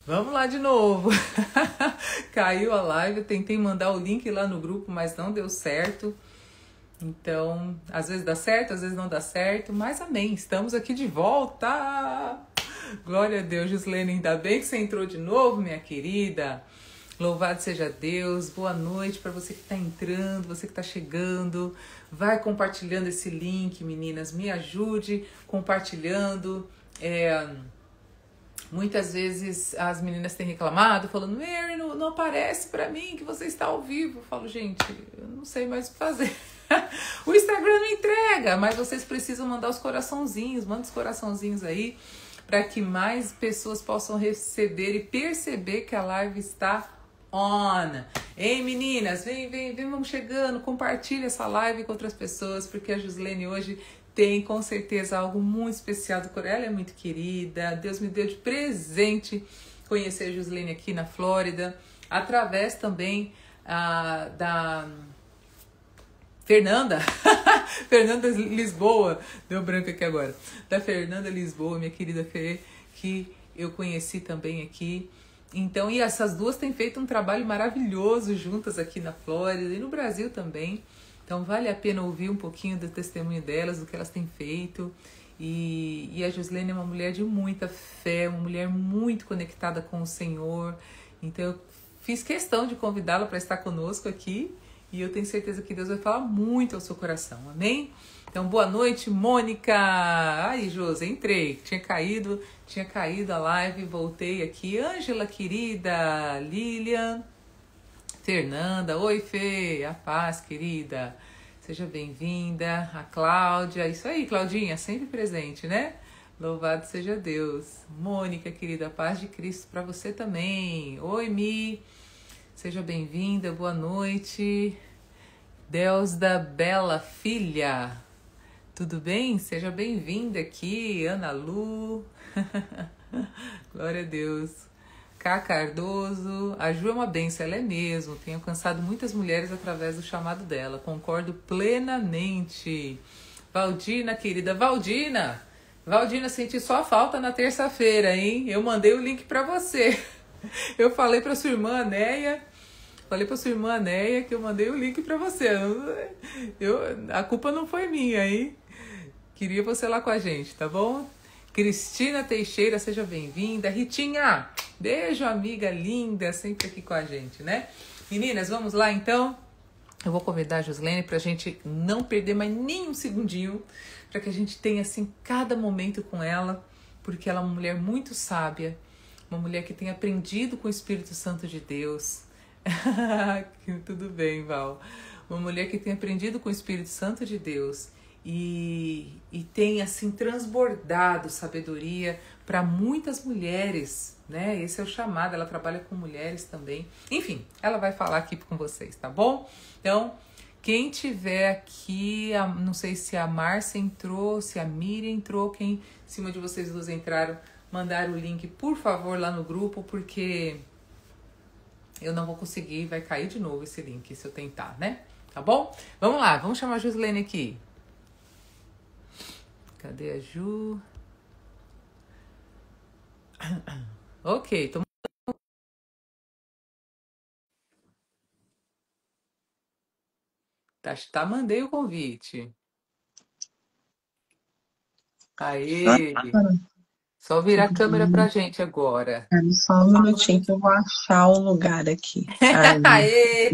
Vamos lá de novo. Caiu a live, eu tentei mandar o link lá no grupo, mas não deu certo. Então, às vezes dá certo, às vezes não dá certo, mas amém, estamos aqui de volta. Glória a Deus, Gislene, ainda bem que você entrou de novo, minha querida. Louvado seja Deus, boa noite para você que está entrando, você que está chegando. Vai compartilhando esse link, meninas, me ajude compartilhando. Muitas vezes as meninas têm reclamado, falando, Mary, não aparece pra mim que você está ao vivo. Eu falo, gente, eu não sei mais o que fazer. O Instagram não entrega, mas vocês precisam mandar os coraçãozinhos, manda os coraçãozinhos aí, para que mais pessoas possam receber e perceber que a live está on. Ei, meninas, vem, vamos chegando, compartilha essa live com outras pessoas, porque a Gislene hoje tem com certeza algo muito especial do coração. Ela é muito querida. Deus me deu de presente conhecer a Gislene aqui na Flórida, através também da Fernanda. Fernanda Lisboa, deu branco aqui agora. Da Fernanda Lisboa, minha querida Fê, que eu conheci também aqui. Então, e essas duas têm feito um trabalho maravilhoso juntas aqui na Flórida e no Brasil também. Então vale a pena ouvir um pouquinho do testemunho delas, do que elas têm feito. E a Gislene é uma mulher de muita fé, uma mulher muito conectada com o Senhor. Então eu fiz questão de convidá-la para estar conosco aqui. E eu tenho certeza que Deus vai falar muito ao seu coração, amém? Então boa noite, Mônica! Aí, Josi, entrei, tinha caído a live, voltei aqui. Ângela, querida, Lilian... Fernanda, oi Fê, a paz, querida, seja bem-vinda, a Cláudia, isso aí, Claudinha, sempre presente, né? Louvado seja Deus. Mônica, querida, a paz de Cristo para você também. Oi, Mi, seja bem-vinda, boa noite. Deus da Bela Filha, tudo bem? Seja bem-vinda aqui, Ana Lu. Glória a Deus. Cá Cardoso, a Ju é uma bênção, ela é mesmo, tem alcançado muitas mulheres através do chamado dela, concordo plenamente. Valdina, querida, Valdina, senti só falta na terça-feira, hein? Eu mandei o link pra você. Eu falei pra sua irmã Anéia, que eu mandei o link pra você. A culpa não foi minha, hein? Queria você lá com a gente, tá bom? Cristina Teixeira, seja bem-vinda. Ritinha, beijo, amiga linda, sempre aqui com a gente, né? Meninas, vamos lá então? Eu vou convidar a Gislene pra gente não perder mais nem um segundinho, para que a gente tenha, assim, cada momento com ela, porque ela é uma mulher muito sábia, uma mulher que tem aprendido com o Espírito Santo de Deus. Tudo bem, Val. Uma mulher que tem aprendido com o Espírito Santo de Deus e tem assim transbordado sabedoria para muitas mulheres, né? Esse é o chamado, ela trabalha com mulheres também. Enfim, ela vai falar aqui com vocês, tá bom? Então, quem tiver aqui, não sei se a Márcia entrou, se a Miriam entrou, quem em cima de vocês duas entraram, mandar o link, por favor, lá no grupo, porque eu não vou conseguir, vai cair de novo esse link se eu tentar, né? Tá bom? Vamos lá, vamos chamar a Gislene aqui. Cadê a Ju? Ok, mandei o convite. Aê! Só virar a câmera pra gente agora. Só um minutinho que eu vou achar o lugar aqui. Aê!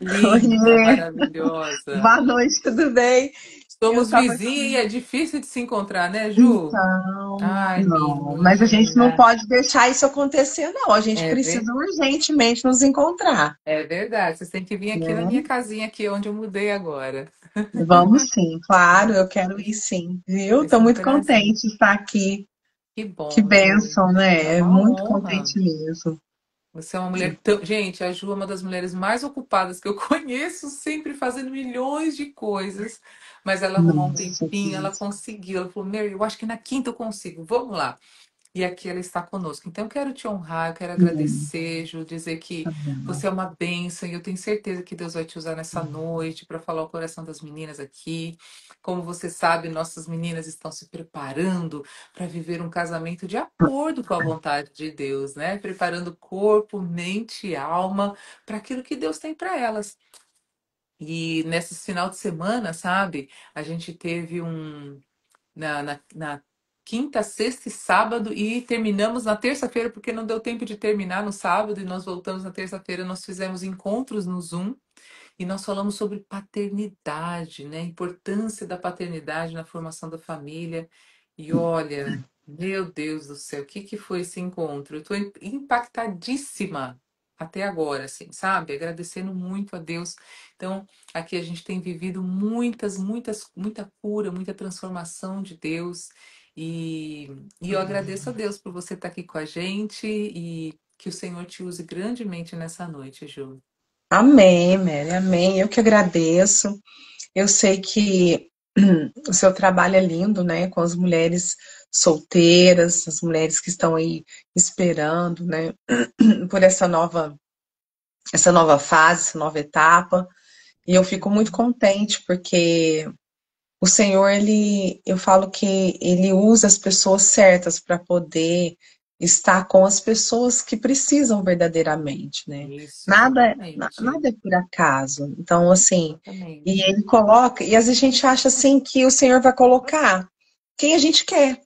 Linda, Oiê. maravilhosa. Boa noite, tudo bem? Eu Somos tava vizinhas e aqui. é difícil de se encontrar, né, Ju? Então, Ai, não, mas a gente não menina. pode deixar isso acontecer, não. A gente É, precisa urgentemente nos encontrar, é verdade. Vocês têm que vir aqui na né? minha casinha, aqui onde eu mudei agora. Vamos sim, claro, eu quero ir sim, viu? Vai Estou ser um muito prazer. contente de estar aqui. Que Que bom, Ju. bênção, É né? uma Muito honra. contente mesmo. Você é uma mulher tão... Gente, a Ju é uma das mulheres mais ocupadas que eu conheço, sempre fazendo milhões de coisas. Mas ela arrumou um Nossa, tempinho, ela conseguiu. Ela falou, Mary, eu acho que na quinta eu consigo. Vamos lá. e aqui ela está conosco. Então, eu quero te honrar, eu quero Amém. agradecer, Ju, dizer que Amém. você é uma bênção e eu tenho certeza que Deus vai te usar nessa noite para falar o coração das meninas aqui. Como você sabe, nossas meninas estão se preparando para viver um casamento de acordo com a vontade de Deus, né? Preparando corpo, mente e alma para aquilo que Deus tem para elas. E nesse final de semana, sabe, a gente teve na quinta, sexta e sábado e terminamos na terça-feira, porque não deu tempo de terminar no sábado e nós voltamos na terça-feira. Nós fizemos encontros no Zoom e nós falamos sobre paternidade, né? A importância da paternidade na formação da família. E olha, meu Deus do céu, o que que foi esse encontro? Eu estou impactadíssima até agora, assim, sabe? Agradecendo muito a Deus. Então, aqui a gente tem vivido muita cura, muita transformação de Deus. E, e eu agradeço a Deus por você estar aqui com a gente e que o Senhor te use grandemente nessa noite, Ju. Amém, Mary, amém. Eu que agradeço. Eu sei que o seu trabalho é lindo, né, com as mulheres solteiras, as mulheres que estão aí esperando, né, por essa nova fase, essa nova etapa. E eu fico muito contente porque o Senhor, eu falo que ele usa as pessoas certas para poder estar com as pessoas que precisam verdadeiramente, né? Isso, Nada exatamente. é por acaso. Então, assim, e Exatamente. ele coloca, e às vezes a gente acha assim que o Senhor vai colocar quem a gente quer,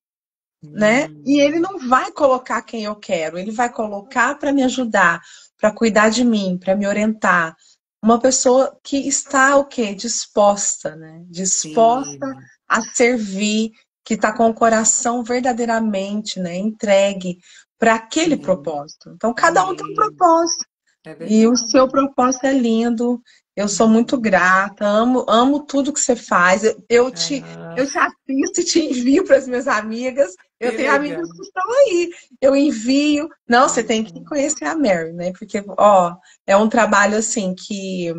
né? E ele Hum, não vai colocar quem eu quero, ele vai colocar para me ajudar, para cuidar de mim, para me orientar. Uma pessoa que está o quê? Disposta, né? Disposta sim, a servir, que está com o coração verdadeiramente, né, entregue para aquele sim. propósito. Então, cada um tem um Amém. propósito. É E o seu verdade. propósito é lindo. Eu sou muito Uhum. grata, amo tudo que você faz. Eu Ah, te assisto e te envio para as minhas amigas. Eu que tenho amigas legal. que estão aí. Eu envio. Não, Que você tem que legal. conhecer a Mary, né? Porque, ó, é um trabalho assim que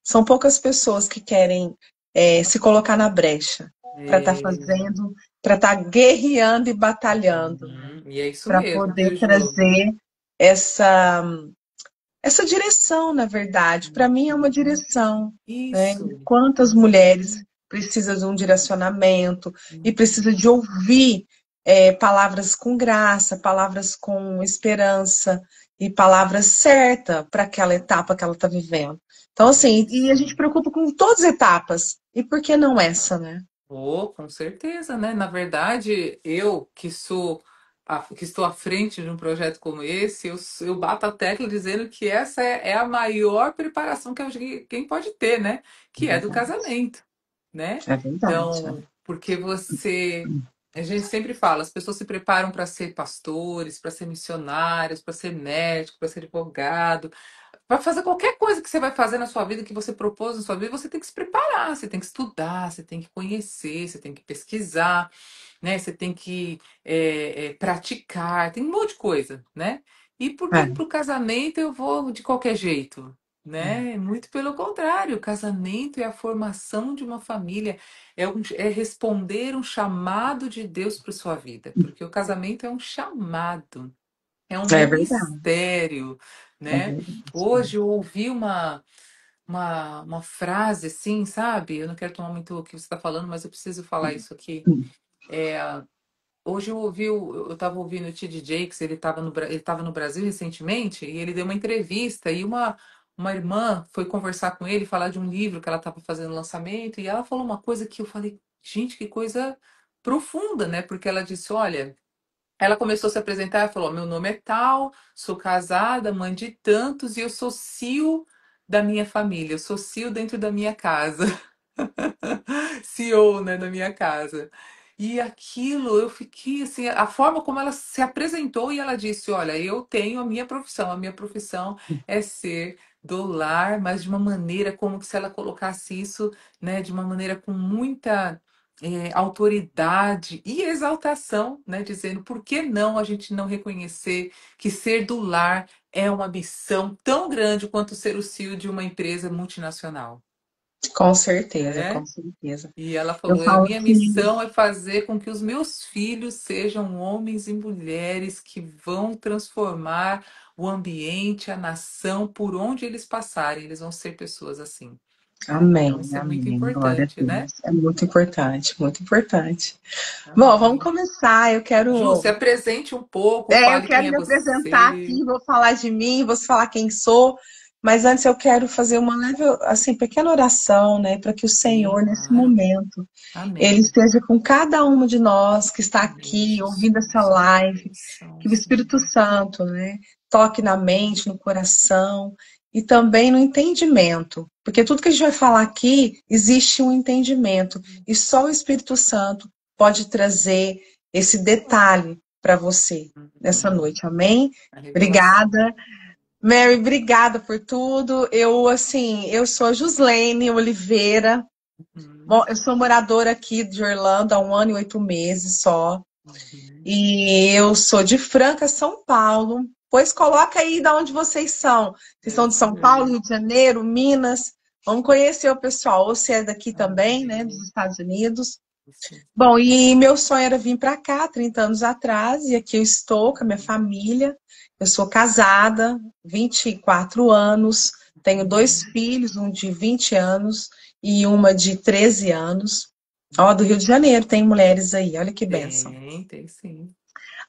são poucas pessoas que querem se colocar na brecha para estar É, fazendo, para estar guerreando e batalhando, né? e é isso Para mesmo, poder viu, Ju? trazer essa essa direção, na verdade, para mim é uma Uhum. direção, né? Isso. Quantas mulheres precisam de um direcionamento e Uhum. precisam de ouvir palavras com graça, palavras com esperança e palavras certas para aquela etapa que ela está vivendo. Então, assim, e a Isso. gente preocupa com todas as etapas. E por que não essa, né? Oh, com certeza, né? Na verdade, eu que estou à frente de um projeto como esse, eu bato a tecla dizendo que essa é a maior preparação que alguém pode ter, né? É Que é do verdade. casamento, né? É verdade. Então, porque a gente sempre fala, as pessoas se preparam para ser pastores, para ser missionários, para ser médico, para ser advogado. Para fazer qualquer coisa que você vai fazer na sua vida, que você propôs na sua vida, você tem que se preparar, você tem que estudar, você tem que conhecer, você tem que pesquisar, né? Você tem que praticar, tem um monte de coisa, né? E por que É, pro casamento eu vou de qualquer jeito? Né? Muito pelo contrário, o casamento é a formação de uma família, é responder um chamado de Deus para sua vida, porque o casamento é um chamado, é um é verdade. ministério, É né? verdade. Hoje eu ouvi uma frase assim, sabe? Eu não quero tomar muito o que você está falando, mas eu preciso falar isso aqui. Hoje eu estava ouvindo o T.D. Jakes, ele estava no Brasil recentemente, e ele deu uma entrevista, e uma irmã foi conversar com ele, falar de um livro que ela estava fazendo lançamento, e ela falou uma coisa que eu falei, gente, que coisa profunda, né? Porque ela disse, olha. Ela começou a se apresentar e falou: Meu nome é tal, sou casada, mãe de tantos, e eu sou CEO da minha família, eu sou CEO dentro da minha casa, CEO, né, da minha casa. E aquilo eu fiquei assim, a forma como ela se apresentou e ela disse: Olha, eu tenho a minha profissão é ser do lar, mas de uma maneira como que se ela colocasse isso, né, de uma maneira com muita autoridade e exaltação, né, dizendo por que não a gente não reconhecer que ser do lar é uma missão tão grande quanto ser o CEO de uma empresa multinacional. Com certeza, com né? certeza. E ela Eu falou: a falo minha que, missão é fazer com que os meus filhos sejam homens e mulheres que vão transformar o ambiente, a nação, por onde eles passarem. Eles vão ser pessoas assim. Então, amém, isso é muito amém, glória a importante, né? Deus. É muito importante, muito importante. Bom, vamos Amém. começar. Ju, se apresente um pouco, Eu fale quem quero é me apresentar você. aqui, vou falar de mim, vou falar quem sou, mas antes eu quero fazer uma leve, assim, pequena oração, né, para que o Sim, Senhor, nesse claro. momento, Ele Amém. esteja com cada uma de nós que está Amém, aqui ouvindo essa Jesus. live, Bênção, que o Espírito Senhor. Santo, né, toque na mente, no coração e também no entendimento, porque tudo que a gente vai falar aqui existe um entendimento e só o Espírito Santo pode trazer esse detalhe para você nessa Amém. noite, amém? A revelação. Obrigada. Mary, obrigada por tudo. Eu, assim, eu sou a Juslene Oliveira. Uhum, Bom, eu sou moradora aqui de Orlando há 1 ano e 8 meses só. uhum. E eu sou de Franca, São Paulo. Pois coloca aí de onde vocês são. Vocês É são de isso São Paulo, mesmo. Rio de Janeiro, Minas. Vamos conhecer o pessoal. Ou se é daqui também, né, dos Amém. Estados Unidos. Isso. Bom, e meu sonho era vir para cá 30 anos atrás, e aqui eu estou com a minha família. Eu sou casada, 24 anos, tenho dois Uhum. filhos, um de 20 anos e uma de 13 anos. Ó, do Rio de Janeiro, tem mulheres aí, olha que bênção. Tem sim.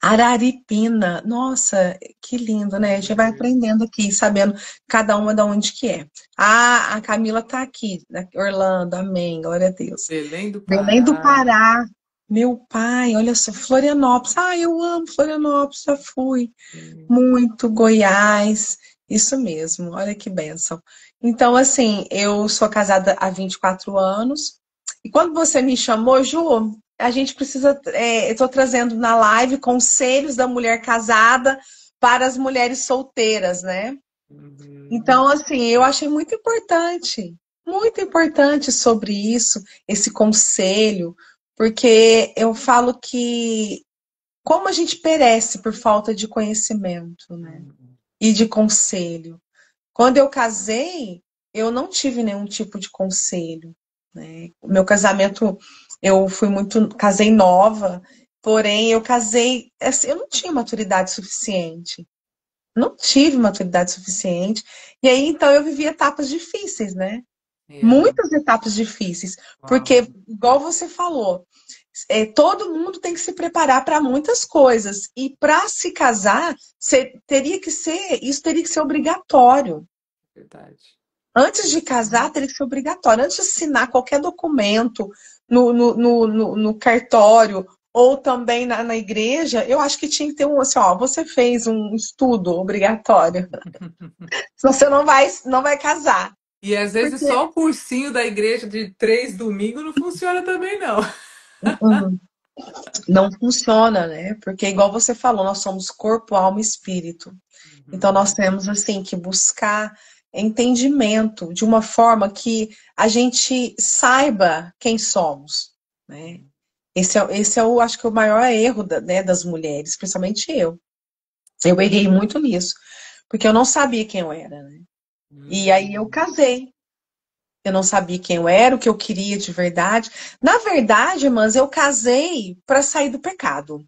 Araripina, nossa, que lindo, né? A gente vai Uhum. aprendendo aqui, sabendo cada uma de onde que é. Ah, a Camila tá aqui, Orlando, amém, glória a Deus. Belém do Belém do Pará. Pará. Meu pai, olha só, Florianópolis. Ah, eu amo Florianópolis, já fui. Sim. Muito, Goiás. Isso mesmo, olha que bênção. Então, assim, eu sou casada há 24 anos. E quando você me chamou, Ju, a gente precisa. Eu estou trazendo na live conselhos da mulher casada para as mulheres solteiras, né? Uhum. Então, assim, eu achei muito importante sobre isso, esse conselho, porque eu falo que como a gente perece por falta de conhecimento, né? Uhum. E de conselho. Quando eu casei, eu não tive nenhum tipo de conselho, né? O meu casamento, eu fui muito, casei nova, porém eu casei, assim, eu não tinha maturidade suficiente. Não tive maturidade suficiente. E aí, então, eu vivi etapas difíceis, né? É. Muitas etapas difíceis. Uau. Porque, igual você falou, todo mundo tem que se preparar para muitas coisas. E para se casar, isso teria que ser obrigatório. Verdade. Antes de casar, Uhum. teria que ser obrigatório. Antes de assinar qualquer documento no cartório ou também na igreja, eu acho que tinha que ter um assim, ó, você fez um estudo obrigatório. Senão você não vai casar. E às vezes Porque só o cursinho da igreja de 3 domingos não funciona também, não. hum, não funciona, né? Porque, igual você falou, nós somos corpo, alma e espírito. Então, nós Uhum. temos, assim, que buscar entendimento de uma forma que a gente saiba quem somos, né? Esse é acho que, o maior erro né, das mulheres, principalmente eu. Eu errei muito nisso, porque eu não sabia quem eu era, né? E aí eu Uhum. casei. Eu não sabia quem eu era, o que eu queria de verdade. Na verdade, irmãs, eu casei para sair do pecado.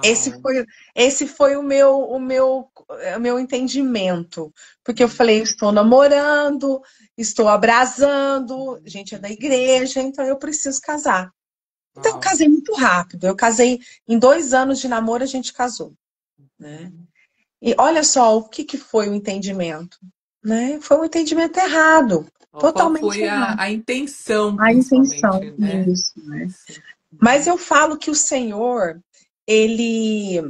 Esse Uau. foi, esse foi o meu entendimento. Porque eu falei, estou namorando, estou abrasando, a gente é da igreja, então eu preciso casar. Então eu Uau. casei muito rápido. Eu casei em 2 anos de namoro, a gente casou, né? Uhum. E olha só o que foi o entendimento, né? Foi um entendimento errado, Ó, qual totalmente foi errado. a intenção, A intenção, principalmente, né? isso, né? Isso. Mas Uhum. eu falo que o Senhor, ele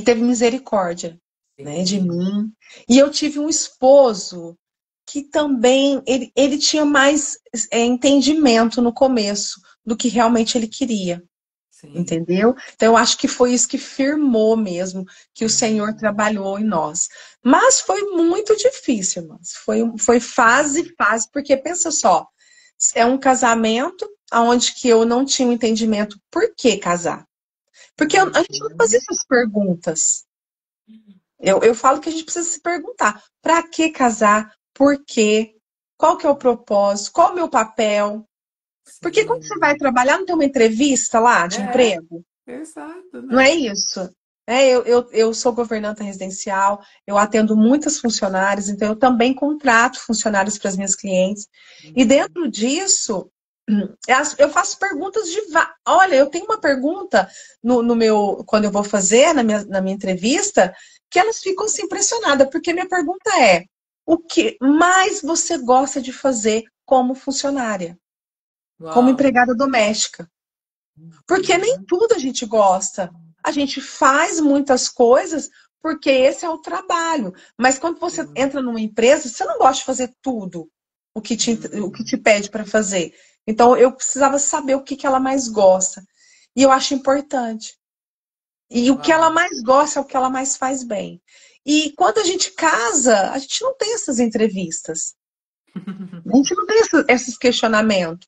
teve misericórdia, né, de Sim, mim. E eu tive um esposo que também, ele tinha mais entendimento no começo do que realmente ele queria. sim. Entendeu? Então, eu acho que foi isso que firmou mesmo, que o Senhor Uhum. trabalhou em nós. Mas foi muito difícil, mas foi Uhum. fase, porque pensa só, é um casamento onde que eu não tinha um entendimento por que casar. Porque a gente não fazia Uhum. essas perguntas. Eu falo que a gente precisa se perguntar, para que casar? Por quê? qual que é o propósito, qual é o meu papel. Porque quando você vai Sim. trabalhar, não tem uma entrevista lá de É, emprego? exato, Não é né? isso? Eu sou governanta residencial, eu atendo muitas funcionárias, então eu também contrato funcionários para as minhas clientes. E Uhum. dentro disso, eu faço perguntas de. Olha, eu tenho uma pergunta no meu, quando eu vou fazer na minha entrevista, que elas ficam assim, impressionadas, porque minha pergunta é: o que mais você gosta de fazer como funcionária, como Uau. empregada doméstica? Porque nem Uhum. tudo a gente gosta. A gente faz muitas coisas porque esse é o trabalho. Mas quando você Sim. entra numa empresa, você não gosta de fazer tudo o que te Uhum. pede para fazer. Então eu precisava saber o que que ela mais gosta. E eu acho importante. E o que ela Uau. mais gosta é o que ela mais faz bem. E quando a gente casa, a gente não tem essas entrevistas. A gente não tem esses questionamentos.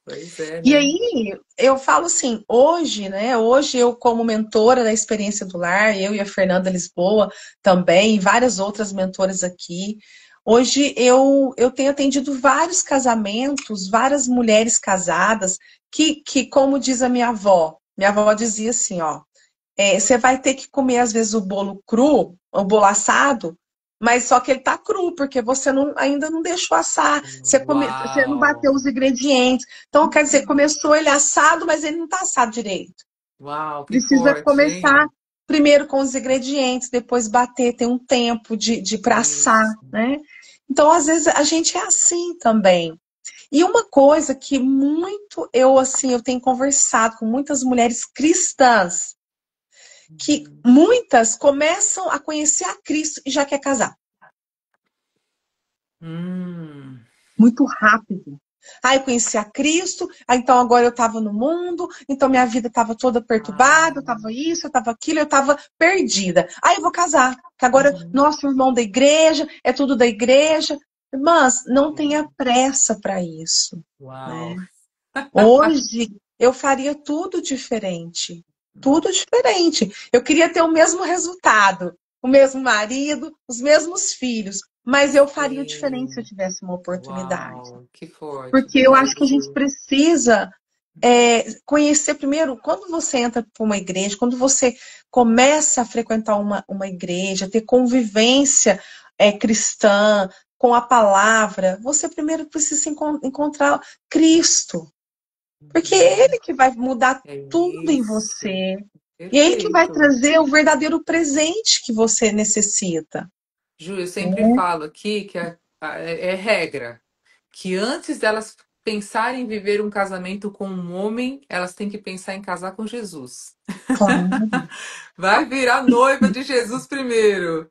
Pois é, E né? aí, eu falo assim, hoje, né? Hoje eu, como mentora da experiência do lar, eu e a Fernanda Lisboa também, e várias outras mentoras aqui. Hoje eu tenho atendido vários casamentos, várias mulheres casadas, que, como diz a minha avó dizia assim, ó, você vai ter que comer, às vezes, o bolo cru, o bolo assado, mas só que ele tá cru, porque você ainda não deixou assar, você não Uau. bateu os ingredientes. Então, quer dizer, começou ele assado, mas ele não tá assado direito. Uau, que Precisa forte, começar hein? primeiro com os ingredientes, depois bater, tem um tempo de para assar, Isso. né? Então, às vezes, a gente é assim também. E uma coisa que muito eu tenho conversado com muitas mulheres cristãs, que Uhum. muitas começam a conhecer a Cristo e já quer casar. Hum. Muito rápido. Ah, eu conheci a Cristo, então agora eu estava no mundo, então minha vida estava toda perturbada, eu Ah. estava isso, eu estava aquilo, eu estava perdida. Aí eu vou casar, que agora Uhum. nosso irmão da igreja, é tudo da igreja. Mas não tenha pressa para isso, né? Uau. Hoje eu faria tudo diferente. Tudo diferente. Eu queria ter o mesmo resultado, o mesmo marido, os mesmos filhos, mas eu faria diferente se eu Sim. tivesse uma oportunidade. Uau, que forte. Porque eu acho Obrigada, que a gente Ju. precisa conhecer primeiro, quando você entra para uma igreja, quando você começa a frequentar uma igreja, ter convivência cristã com a palavra, você primeiro precisa encontrar Cristo. Porque é Uhum. ele que vai mudar É tudo em isso. você. E é ele que vai Perfeito. trazer o verdadeiro presente que você necessita. Ju, eu sempre Né? falo aqui que é regra, que antes delas pensarem em viver um casamento com um homem, elas têm que pensar em casar com Jesus. Claro, Vai virar noiva de Jesus primeiro.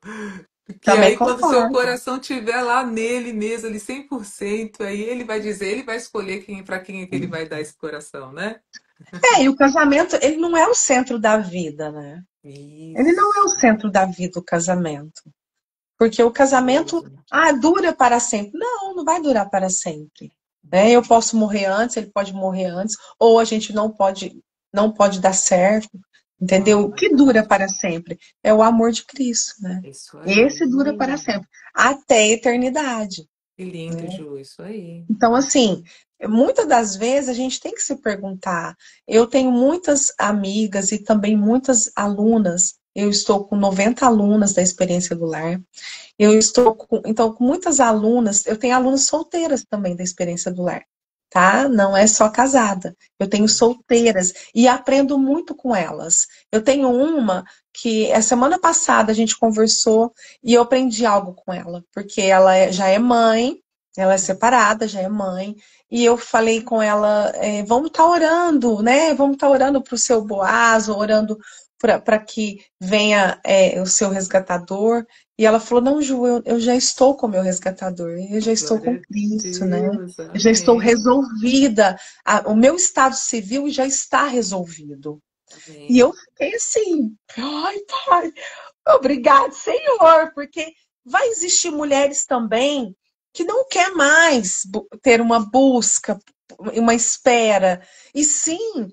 Que também aí, quando o seu concordo. coração estiver lá nele mesmo, ali 100%, aí ele vai dizer, ele vai escolher para quem é que ele vai dar esse coração, né? E o casamento, ele não é o centro da vida, né? Ele não é o Isso. centro da vida, o casamento. Porque o casamento, Mesmo. dura para sempre. Não, não vai durar para sempre. Né? Eu posso morrer antes, ele pode morrer antes, ou a gente não pode dar certo, entendeu? O Uau, que dura para sempre é o amor de Cristo, né? isso Esse aí. dura para sempre, até a eternidade. Que lindo, Né? Ju, isso aí. Então, assim, muitas das vezes a gente tem que se perguntar. Eu tenho muitas amigas e também muitas alunas. Eu estou com 90 alunas da experiência do lar. Eu estou com muitas alunas, eu tenho alunas solteiras também da experiência do lar, tá? Não é só casada. Eu tenho solteiras e aprendo muito com elas. Eu tenho uma que a semana passada a gente conversou e eu aprendi algo com ela, porque ela já é mãe, ela é separada, já é mãe, e eu falei com ela, vamos estar orando, né? Vamos estar orando para o seu Boaz, orando para que venha o seu resgatador. E ela falou: Não, Ju, eu já estou com o meu resgatador, eu já estou com Glória a Cristo, né? Deus, Eu já estou amém. resolvida. O meu estado civil já está resolvido. E eu Amém. fiquei assim: Ai, pai, obrigado, Senhor, porque vai existir mulheres também que não quer mais ter uma busca, uma espera, e sim,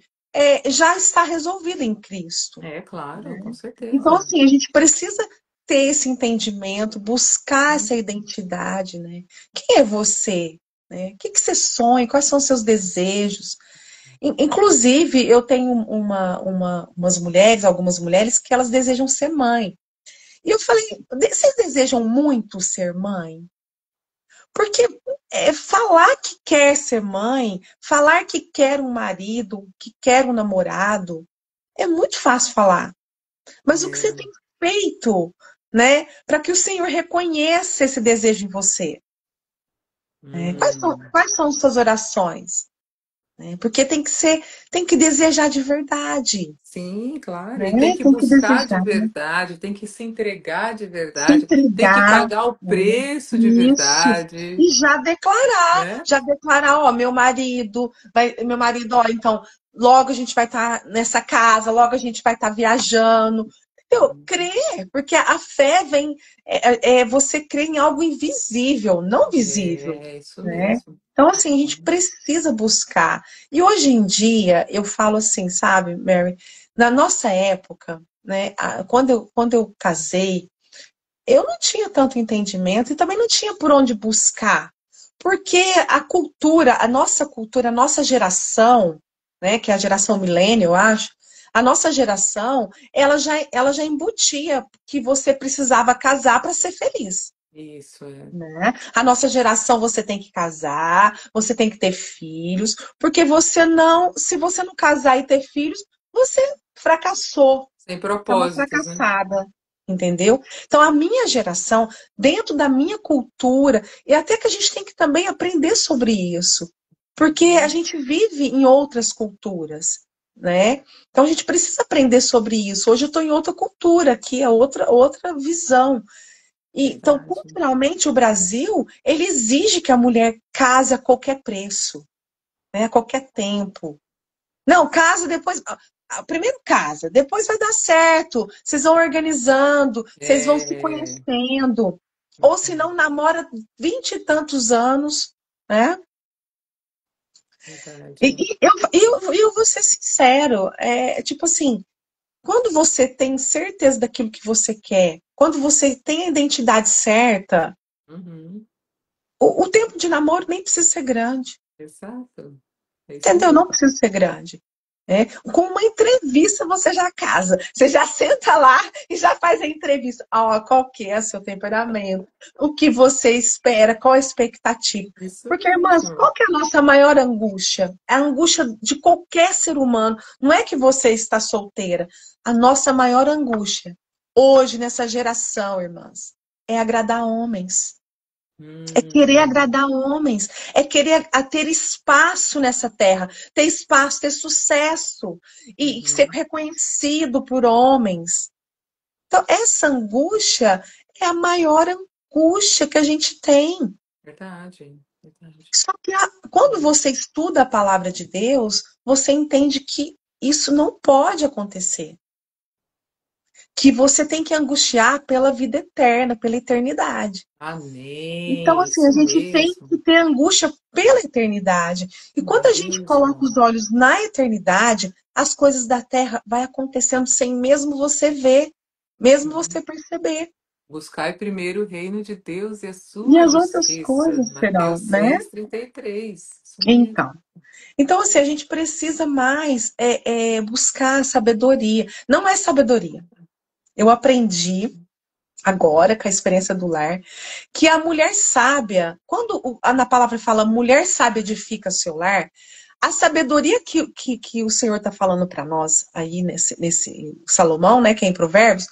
já está resolvida em Cristo. É claro, com Então, certeza. assim, a gente precisa ter esse entendimento, buscar essa identidade, né? Quem é você? Né? O que que você sonha? Quais são os seus desejos? Inclusive, eu tenho umas mulheres, algumas mulheres, que elas desejam ser mãe. E eu falei, vocês desejam muito ser mãe? Porque falar que quer ser mãe, falar que quer um marido, que quer um namorado, é muito fácil falar. Mas o que você É. tem feito, né, para que o Senhor reconheça esse desejo em você? Né? Hum. Quais são suas orações? Né? Porque tem que desejar de verdade, Sim, claro. né? E tem que Tem que buscar de desejar, verdade, tem que se entregar de se verdade, tem que entregar, pagar o né? preço de Isso. verdade, E né? já declarar, ó, meu marido, ó, então, logo a gente vai estar nessa casa, logo a gente vai estar viajando. Entendeu? Crer, porque a fé vem, você crer em algo invisível, não visível, É isso né? mesmo. Então, assim, a gente precisa buscar. E hoje em dia, eu falo assim, sabe, Mary, na nossa época, né, quando eu casei, eu não tinha tanto entendimento e também não tinha por onde buscar. Porque a cultura, a nossa geração, né, que é a geração milênio, eu acho, a nossa geração, ela já embutia que você precisava casar para ser feliz. Isso é. Né? A nossa geração, você tem que casar, você tem que ter filhos, porque você não, se você não casar e ter filhos, você fracassou. Sem É uma propósitos, né? fracassada, entendeu? Então, a minha geração, dentro da minha cultura, e até que a gente tem que também aprender sobre isso, porque a Uhum. gente vive em outras culturas, né? Então, a gente precisa aprender sobre isso. Hoje eu estou em outra cultura, aqui é outra visão. E, então, Verdade. culturalmente, o Brasil, ele exige que a mulher case a qualquer preço, né? A qualquer tempo. Não, casa depois. Primeiro casa, depois vai dar certo. Vocês vão organizando, vocês vão se É conhecendo. Ou se não, namora 20 e tantos anos, né? verdade. Eu vou ser sincero, tipo assim, quando você tem certeza daquilo que você quer, quando você tem a identidade certa, Uhum. o tempo de namoro nem precisa ser grande. Exato. É isso Entendeu? Não mesmo. precisa ser grande. Né? Com uma entrevista você já casa. Você já senta lá e já faz a entrevista. Ah, qual que é o seu temperamento? O que você espera? Qual a expectativa? Isso Porque, irmãs, mesmo. qual que é a nossa maior angústia? É a angústia de qualquer ser humano. Não é que você está solteira. A nossa maior angústia, hoje, nessa geração, irmãs, é agradar homens. É querer Hum, agradar homens, é querer ter espaço nessa terra, ter espaço, ter sucesso e ser uhum. reconhecido por homens. Então, essa angústia é a maior angústia que a gente tem. Verdade. Verdade. Só que quando você estuda a palavra de Deus, você entende que isso não pode acontecer. Que você tem que angustiar pela vida eterna, pela eternidade. Então, Amém. assim, a Isso gente tem mesmo. que ter angústia pela eternidade. E Isso quando a gente coloca mesmo. os olhos na eternidade, as coisas da terra vai acontecendo sem mesmo você ver, mesmo Uhum. você perceber. Buscai primeiro o reino de Deus e a E sua as outras justiça. coisas serão, Mateus né? 6:33. Isso mesmo. Então, então assim, a gente precisa mais buscar sabedoria. Não é sabedoria. Eu aprendi agora, com a experiência do lar, que a mulher sábia, quando na palavra fala mulher sábia edifica seu lar, a sabedoria que o Senhor está falando para nós aí nesse Salomão, né, que é em Provérbios,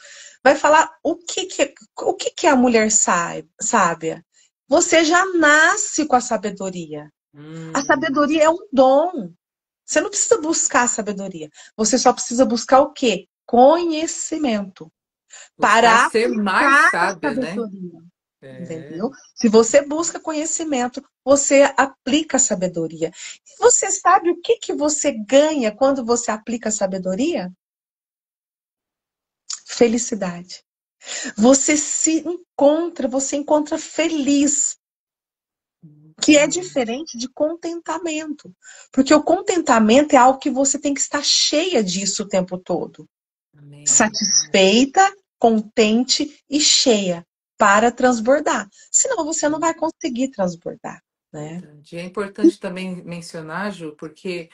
vai falar o que é a mulher sábia. Você já nasce com a sabedoria. A Hum. sabedoria é um dom. Você não precisa buscar a sabedoria. Você só precisa buscar o quê? Conhecimento Buscar para ser mais aplicar a sábia, né? sabedoria. É. Entendeu? Se você busca conhecimento, você aplica a sabedoria. E você sabe o que que você ganha quando você aplica a sabedoria? Felicidade. Você encontra feliz, que é Amém. diferente de contentamento. Porque o contentamento é algo que você tem que estar cheia disso o tempo todo. Amém. Satisfeita contente e cheia para transbordar. Senão você não vai conseguir transbordar, né? Verdade. É importante também mencionar, Ju, porque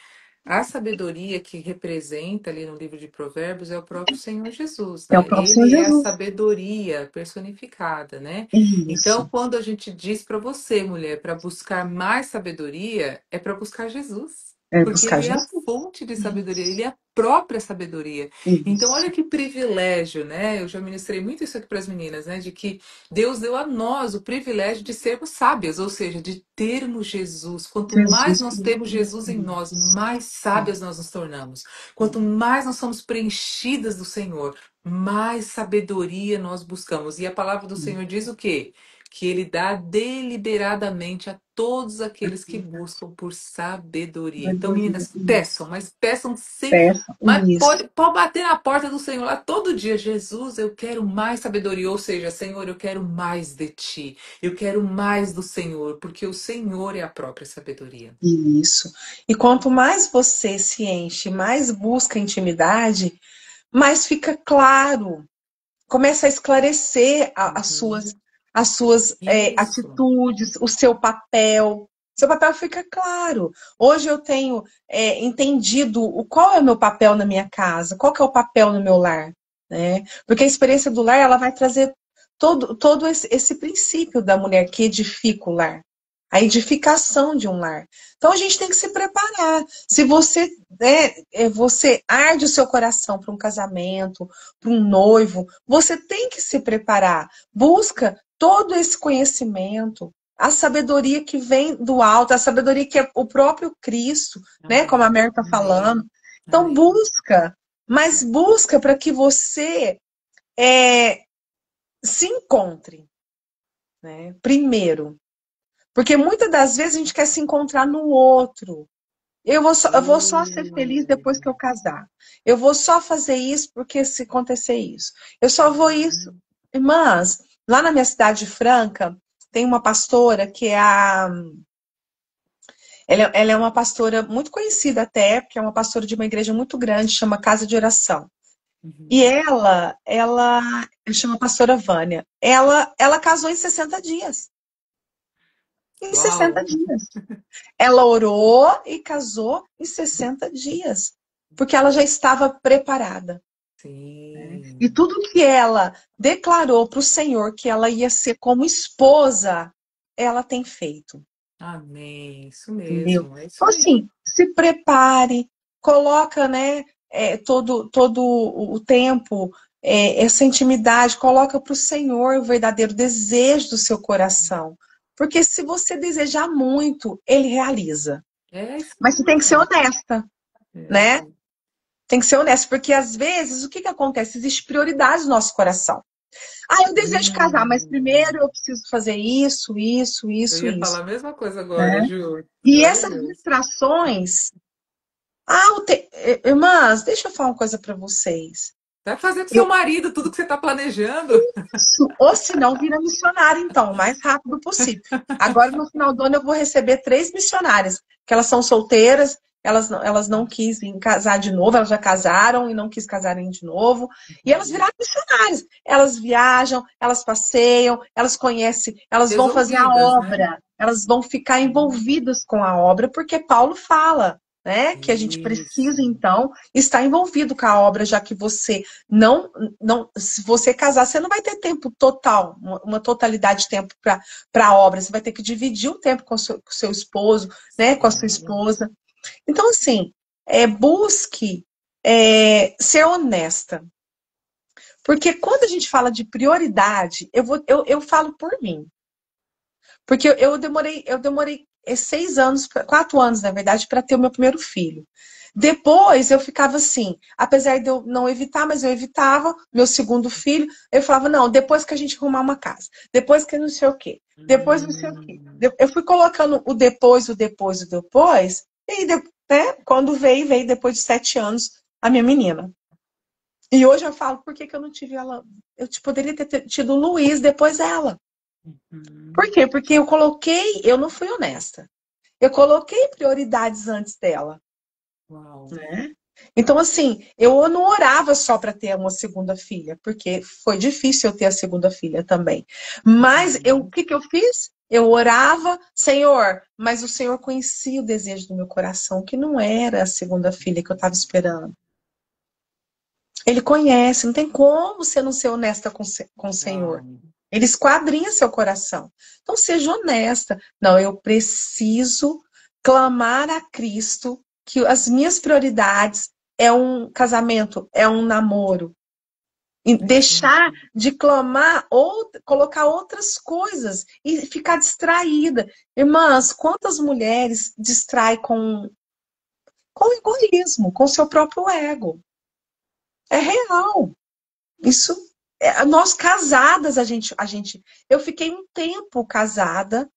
a sabedoria que representa ali no livro de Provérbios é o próprio Senhor Jesus, É o né? próprio Senhor Ele é a Jesus. sabedoria personificada, né? Então, Isso. quando a gente diz para você, mulher, para buscar mais sabedoria, é para buscar Jesus. É Porque buscar ele é a Jesus. fonte de sabedoria, ele Isso. é a própria sabedoria. Então, olha Isso. que privilégio, né? Eu já ministrei muito isso aqui para as meninas, né? De que Deus deu a nós o privilégio de sermos sábias, ou seja, de termos Jesus. Quanto mais Jesus. nós temos Jesus em nós, mais sábias nós nos tornamos. Quanto mais nós somos preenchidas do Senhor, mais sabedoria nós buscamos. E a palavra do Senhor diz o quê? Que Ele dá deliberadamente a todos aqueles que buscam por sabedoria. Então, meninas, peçam, mas peçam sem. Peça. Mas Isso. pode bater na porta do Senhor lá todo dia. Jesus, eu quero mais sabedoria. Ou seja, Senhor, eu quero mais de ti. Eu quero mais do Senhor, porque o Senhor é a própria sabedoria. Isso. E quanto mais você se enche, mais busca intimidade, mais fica claro, começa a esclarecer Uhum. as suas Isso. atitudes, o seu papel. Seu papel fica claro. Hoje eu tenho entendido qual é o meu papel na minha casa, qual que é o papel no meu lar, né? Porque a experiência do lar, ela vai trazer todo esse princípio da mulher que edifica o lar. A edificação de um lar. Então a gente tem que se preparar. Se você, você arde o seu coração para um casamento, para um noivo, você tem que se preparar. Busca todo esse conhecimento, a sabedoria que vem do alto, a sabedoria que é o próprio Cristo, né? Como a Amém. Mary está falando. Amém. Então Amém. busca, mas busca para que você é, se encontre, né? Primeiro. Porque muitas das vezes a gente quer se encontrar no outro. Eu vou só ser feliz depois que eu casar. Eu vou só fazer isso porque se acontecer isso. Eu só vou isso. Uhum. Irmãs, lá na minha cidade franca, tem uma pastora que é a. Ela é uma pastora muito conhecida até, porque é uma pastora de uma igreja muito grande, chama Casa de Oração. E Uhum. ela chama pastora Vânia. Ela casou em 60 dias. Em 60 Uau! dias. Ela orou e casou em 60 dias, porque ela já estava preparada. E Sim. tudo que ela declarou para o Senhor que ela ia ser como esposa, ela tem feito, Amém. Isso entendeu? mesmo. É isso Então, aí. assim, se prepare, coloca, né, todo o tempo, essa intimidade, coloca para o Senhor o verdadeiro desejo do seu coração. Porque se você desejar muito, ele realiza. É isso Mas você tem que ser mesmo. honesta, né? É. Tem que ser honesta, porque às vezes o que que acontece? Existe prioridade no nosso coração. Ah, eu desejo casar, mas primeiro Hum. eu preciso fazer isso, isso, Eu isso, ia isso, falar a mesma coisa agora, né? Ju. E Glória a essas Deus. distrações, irmãs, deixa eu falar uma coisa para vocês. Vai fazer pro seu Eu marido tudo que você está planejando. ou se não, vira missionária, então, o mais rápido possível. Agora, no final do ano, eu vou receber 3 missionárias, que elas são solteiras, elas não quisem casar de novo, elas já casaram e não quis casarem de novo. E elas Uhum. viraram missionárias. Elas viajam, elas passeiam, elas conhecem, elas vão fazer a Resolvidas, né? obra, elas vão ficar Hum. envolvidas com a obra, porque Paulo fala, né, que a gente Isso. precisa, então, estar envolvido com a obra, já que você não, se você casar, você não vai ter tempo total, uma totalidade de tempo para a obra. Você vai ter que dividir o tempo com o seu esposo, né, com a sua Sim. esposa. Então, assim, busque ser honesta. Porque quando a gente fala de prioridade, eu falo por mim. Porque eu demorei 6 anos, 4 anos, na verdade, para ter o meu primeiro filho. Depois eu ficava assim, apesar de eu não evitar, mas eu evitava meu segundo filho. Eu falava, não, depois que a gente arrumar uma casa, depois que não sei o quê, depois não sei o quê. Hum. Eu fui colocando o depois, o depois, o depois, e né, quando veio depois de 7 anos a minha menina. E hoje eu falo, por que que eu não tive ela? Poderia ter tido o Luiz depois dela. Por Uhum. quê? Porque eu não fui honesta. Eu coloquei prioridades antes dela, Uau. né? Então, assim, eu não orava só para ter uma segunda filha, porque foi difícil eu ter a segunda filha também. Mas o Uhum. que que eu fiz? Eu orava, Senhor, mas o Senhor conhecia o desejo do meu coração, que não era a segunda filha que eu estava esperando. Ele conhece, não tem como você não ser honesta com o Senhor. Não. Ele esquadrinha seu coração. Então, seja honesta. Não, eu preciso clamar a Cristo que as minhas prioridades é um casamento, é um namoro. E É isso deixar mesmo. de clamar ou colocar outras coisas e ficar distraída. Irmãs, quantas mulheres distraem com egoísmo, com seu próprio ego? É real. Isso, nós casadas, eu fiquei um tempo casada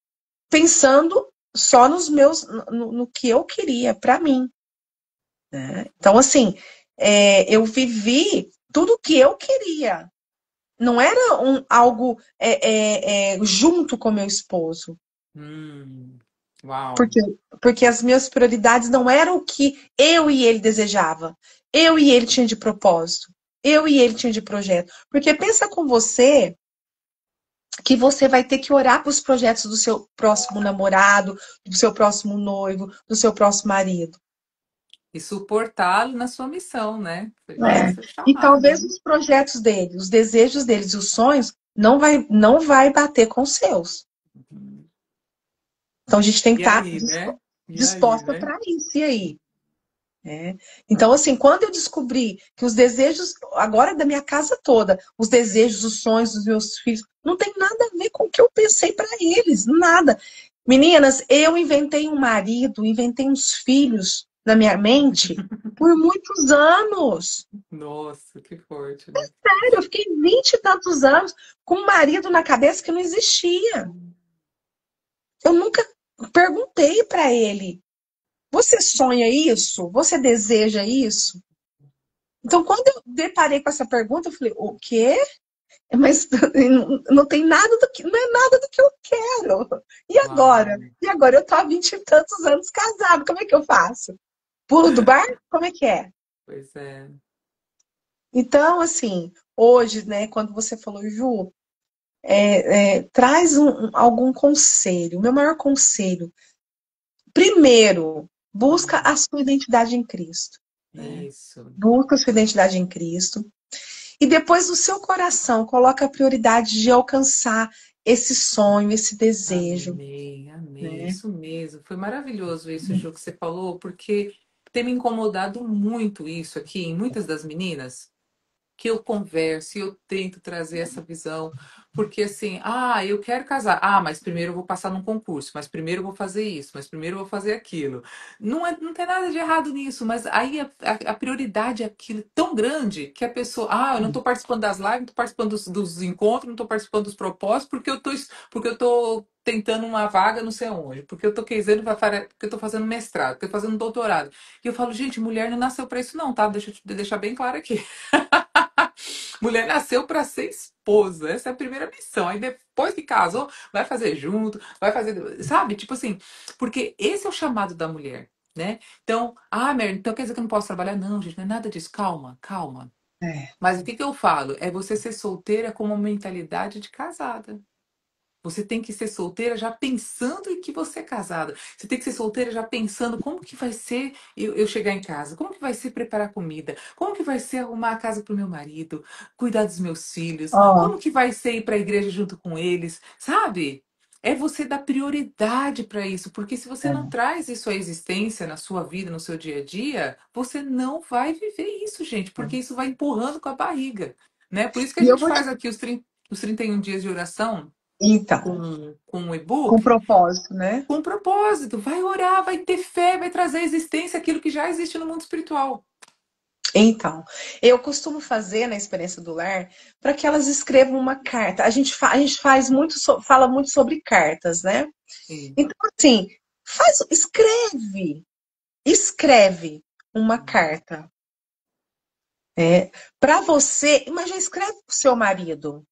pensando só nos meus, no que eu queria para mim, né? Então, assim, eu vivi tudo o que eu queria. Não era algo junto com meu esposo, Hum. Uau. porque, porque as minhas prioridades não eram o que eu e ele desejava. Eu e ele tinha de propósito. Eu e ele tinha de projeto. Porque pensa com você que você vai ter que orar para os projetos do seu próximo namorado, do seu próximo noivo, do seu próximo marido. E suportá-lo na sua missão, né? Porque É. esse é o E chamado, talvez né? os projetos dele, os desejos deles, os sonhos, não vai bater com os seus. Uhum. Então a gente tem que E estar aí, né? E aí, disposta né? para isso. E aí? É. Então, assim, quando eu descobri que os desejos, agora é da minha casa toda, os desejos, os sonhos dos meus filhos, não tem nada a ver com o que eu pensei para eles, nada. Meninas, eu inventei um marido, inventei uns filhos na minha mente por muitos anos. Nossa, que forte, né? Sério, eu fiquei 20 e tantos anos com um marido na cabeça que não existia. Eu nunca perguntei para ele: você sonha isso? Você deseja isso? Então, quando eu deparei com essa pergunta, eu falei: o quê? Mas não tem nada do que, não é nada do que eu quero. E agora? Uau. E agora eu tô há 20 e tantos anos casado, como é que eu faço? Pulo do bar? Como é que é? Pois é. Então, assim, hoje, né, quando você falou, Ju, traz algum conselho. O meu maior conselho, primeiro, busca Hum. a sua identidade em Cristo. Né? Isso. Busca a sua identidade em Cristo. E depois no seu coração, coloca a prioridade de alcançar esse sonho, esse desejo. Amém, amém. Né? Isso mesmo. Foi maravilhoso isso, Ju, que você falou, porque tem me incomodado muito isso aqui em muitas das meninas. Que eu converso e eu tento trazer essa visão, porque assim, eu quero casar, mas primeiro eu vou passar num concurso, mas primeiro eu vou fazer isso, mas primeiro eu vou fazer aquilo. Não tem nada de errado nisso, mas aí a prioridade é aquilo tão grande que a pessoa, eu não estou participando das lives, não estou participando dos encontros, não estou participando dos propósitos, porque eu tô tentando uma vaga não sei onde, porque eu tô querendo, porque eu tô fazendo mestrado, porque eu tô fazendo doutorado. E eu falo, gente, mulher não nasceu para isso não, tá? Deixa eu deixar bem claro aqui. Mulher nasceu para ser esposa. Essa é a primeira missão. Aí depois que casou, vai fazer junto, vai fazer. Sabe? Tipo assim, porque esse é o chamado da mulher, né? Então, Mary, então quer dizer que eu não posso trabalhar? Não, gente, não é nada disso. Calma, calma. É, Mas o que que eu falo? É você ser solteira com uma mentalidade de casada. Você tem que ser solteira já pensando em que você é casada. Você tem que ser solteira já pensando como que vai ser eu chegar em casa, como que vai ser preparar comida, como que vai ser arrumar a casa para o meu marido, cuidar dos meus filhos, ó, como que vai ser ir para a igreja junto com eles, sabe? É você dar prioridade para isso, porque se você não é. traz isso à existência na sua vida, no seu dia a dia, você não vai viver isso, gente, porque isso vai empurrando com a barriga, né? Por isso que a E eu gente vou te. faz aqui os 31 dias de oração Então, com um com e-book propósito, né? com um propósito. Vai orar, vai ter fé, vai trazer à existência aquilo que já existe no mundo espiritual. Então, eu costumo fazer na experiência do lar para que elas escrevam uma carta. A gente faz muito, fala muito sobre cartas, né? Sim. Então, assim, escreve uma carta, para você, mas já escreve para o seu marido.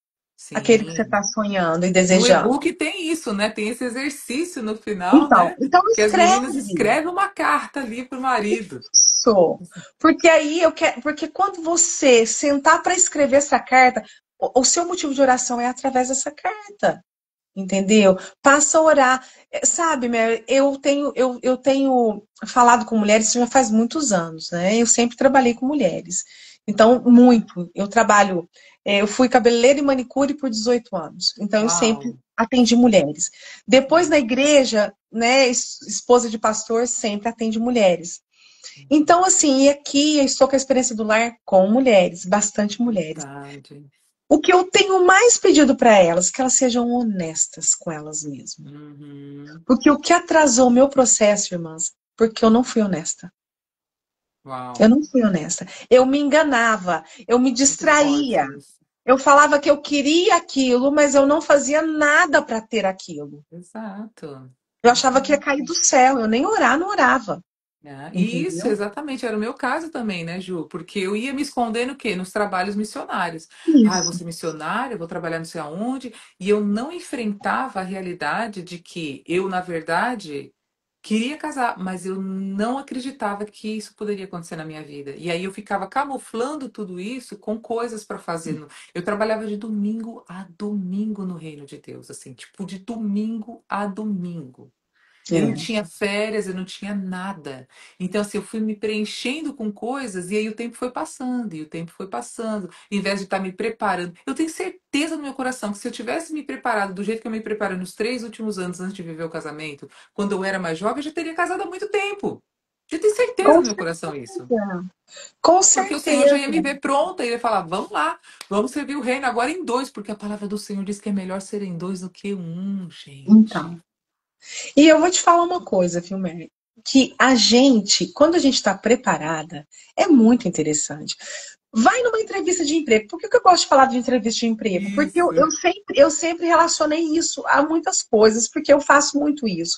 aquele que você Sim. está sonhando e No desejando. e-book tem isso, né? Tem esse exercício no final, Então, né? então Que as meninas escreve. escrevem uma carta ali pro marido. Isso. Porque aí eu quero, porque quando você sentar para escrever essa carta, o seu motivo de oração é através dessa carta. Entendeu? Passa a orar. Sabe, Mary, eu tenho falado com mulheres, isso já faz muitos anos, né? Eu sempre trabalhei com mulheres. Então, muito. Eu trabalho, eu fui cabeleireira e manicure por 18 anos. Então, eu sempre Uau! atendi mulheres. Depois, na igreja, né, esposa de pastor, sempre atende mulheres. Então, assim, e aqui eu estou com a experiência do lar com mulheres, bastante mulheres. Verdade. O que eu tenho mais pedido para elas, que elas sejam honestas com elas mesmas. Uhum. Porque o que atrasou o meu processo, irmãs, porque eu não fui honesta. Eu Uau! não fui honesta. Eu me enganava, eu me Muito forte distraía. isso. Eu falava que eu queria aquilo, mas eu não fazia nada para ter aquilo. Exato. Eu achava que ia cair Exato. do céu. Eu nem orar, não orava. É, e isso, Entendeu? exatamente, era o meu caso também, né, Ju? Porque eu ia me esconder no quê? Nos trabalhos missionários. Ah, eu vou Isso. ser missionária, eu vou trabalhar não sei aonde. E eu não enfrentava a realidade de que eu, na verdade, queria casar, mas eu não acreditava que isso poderia acontecer na minha vida. E aí eu ficava camuflando tudo isso com coisas para fazer. Eu trabalhava de domingo a domingo no reino de Deus, assim, tipo, de domingo a domingo. Eu não É. tinha férias, eu não tinha nada. Então, assim, eu fui me preenchendo com coisas e aí o tempo foi passando, e o tempo foi passando. Em vez de estar me preparando. Eu tenho certeza no meu coração que se eu tivesse me preparado do jeito que eu me preparei nos 3 últimos anos antes de viver o casamento, quando eu era mais jovem, eu já teria casado há muito tempo. Eu tenho certeza Com no meu coração isso. certeza. Com Porque o Senhor já ia me certeza. ver pronta, e ele ia falar: vamos lá, vamos servir o reino agora em dois, porque a palavra do Senhor diz que é melhor ser em dois do que um, gente. Então. E eu vou te falar uma coisa, viu, Mary? Que a gente, quando a gente está preparada, é muito interessante. Vai numa entrevista de emprego. Por que que eu gosto de falar de entrevista de emprego? Porque Isso. eu sempre relacionei isso a muitas coisas, porque eu faço muito isso.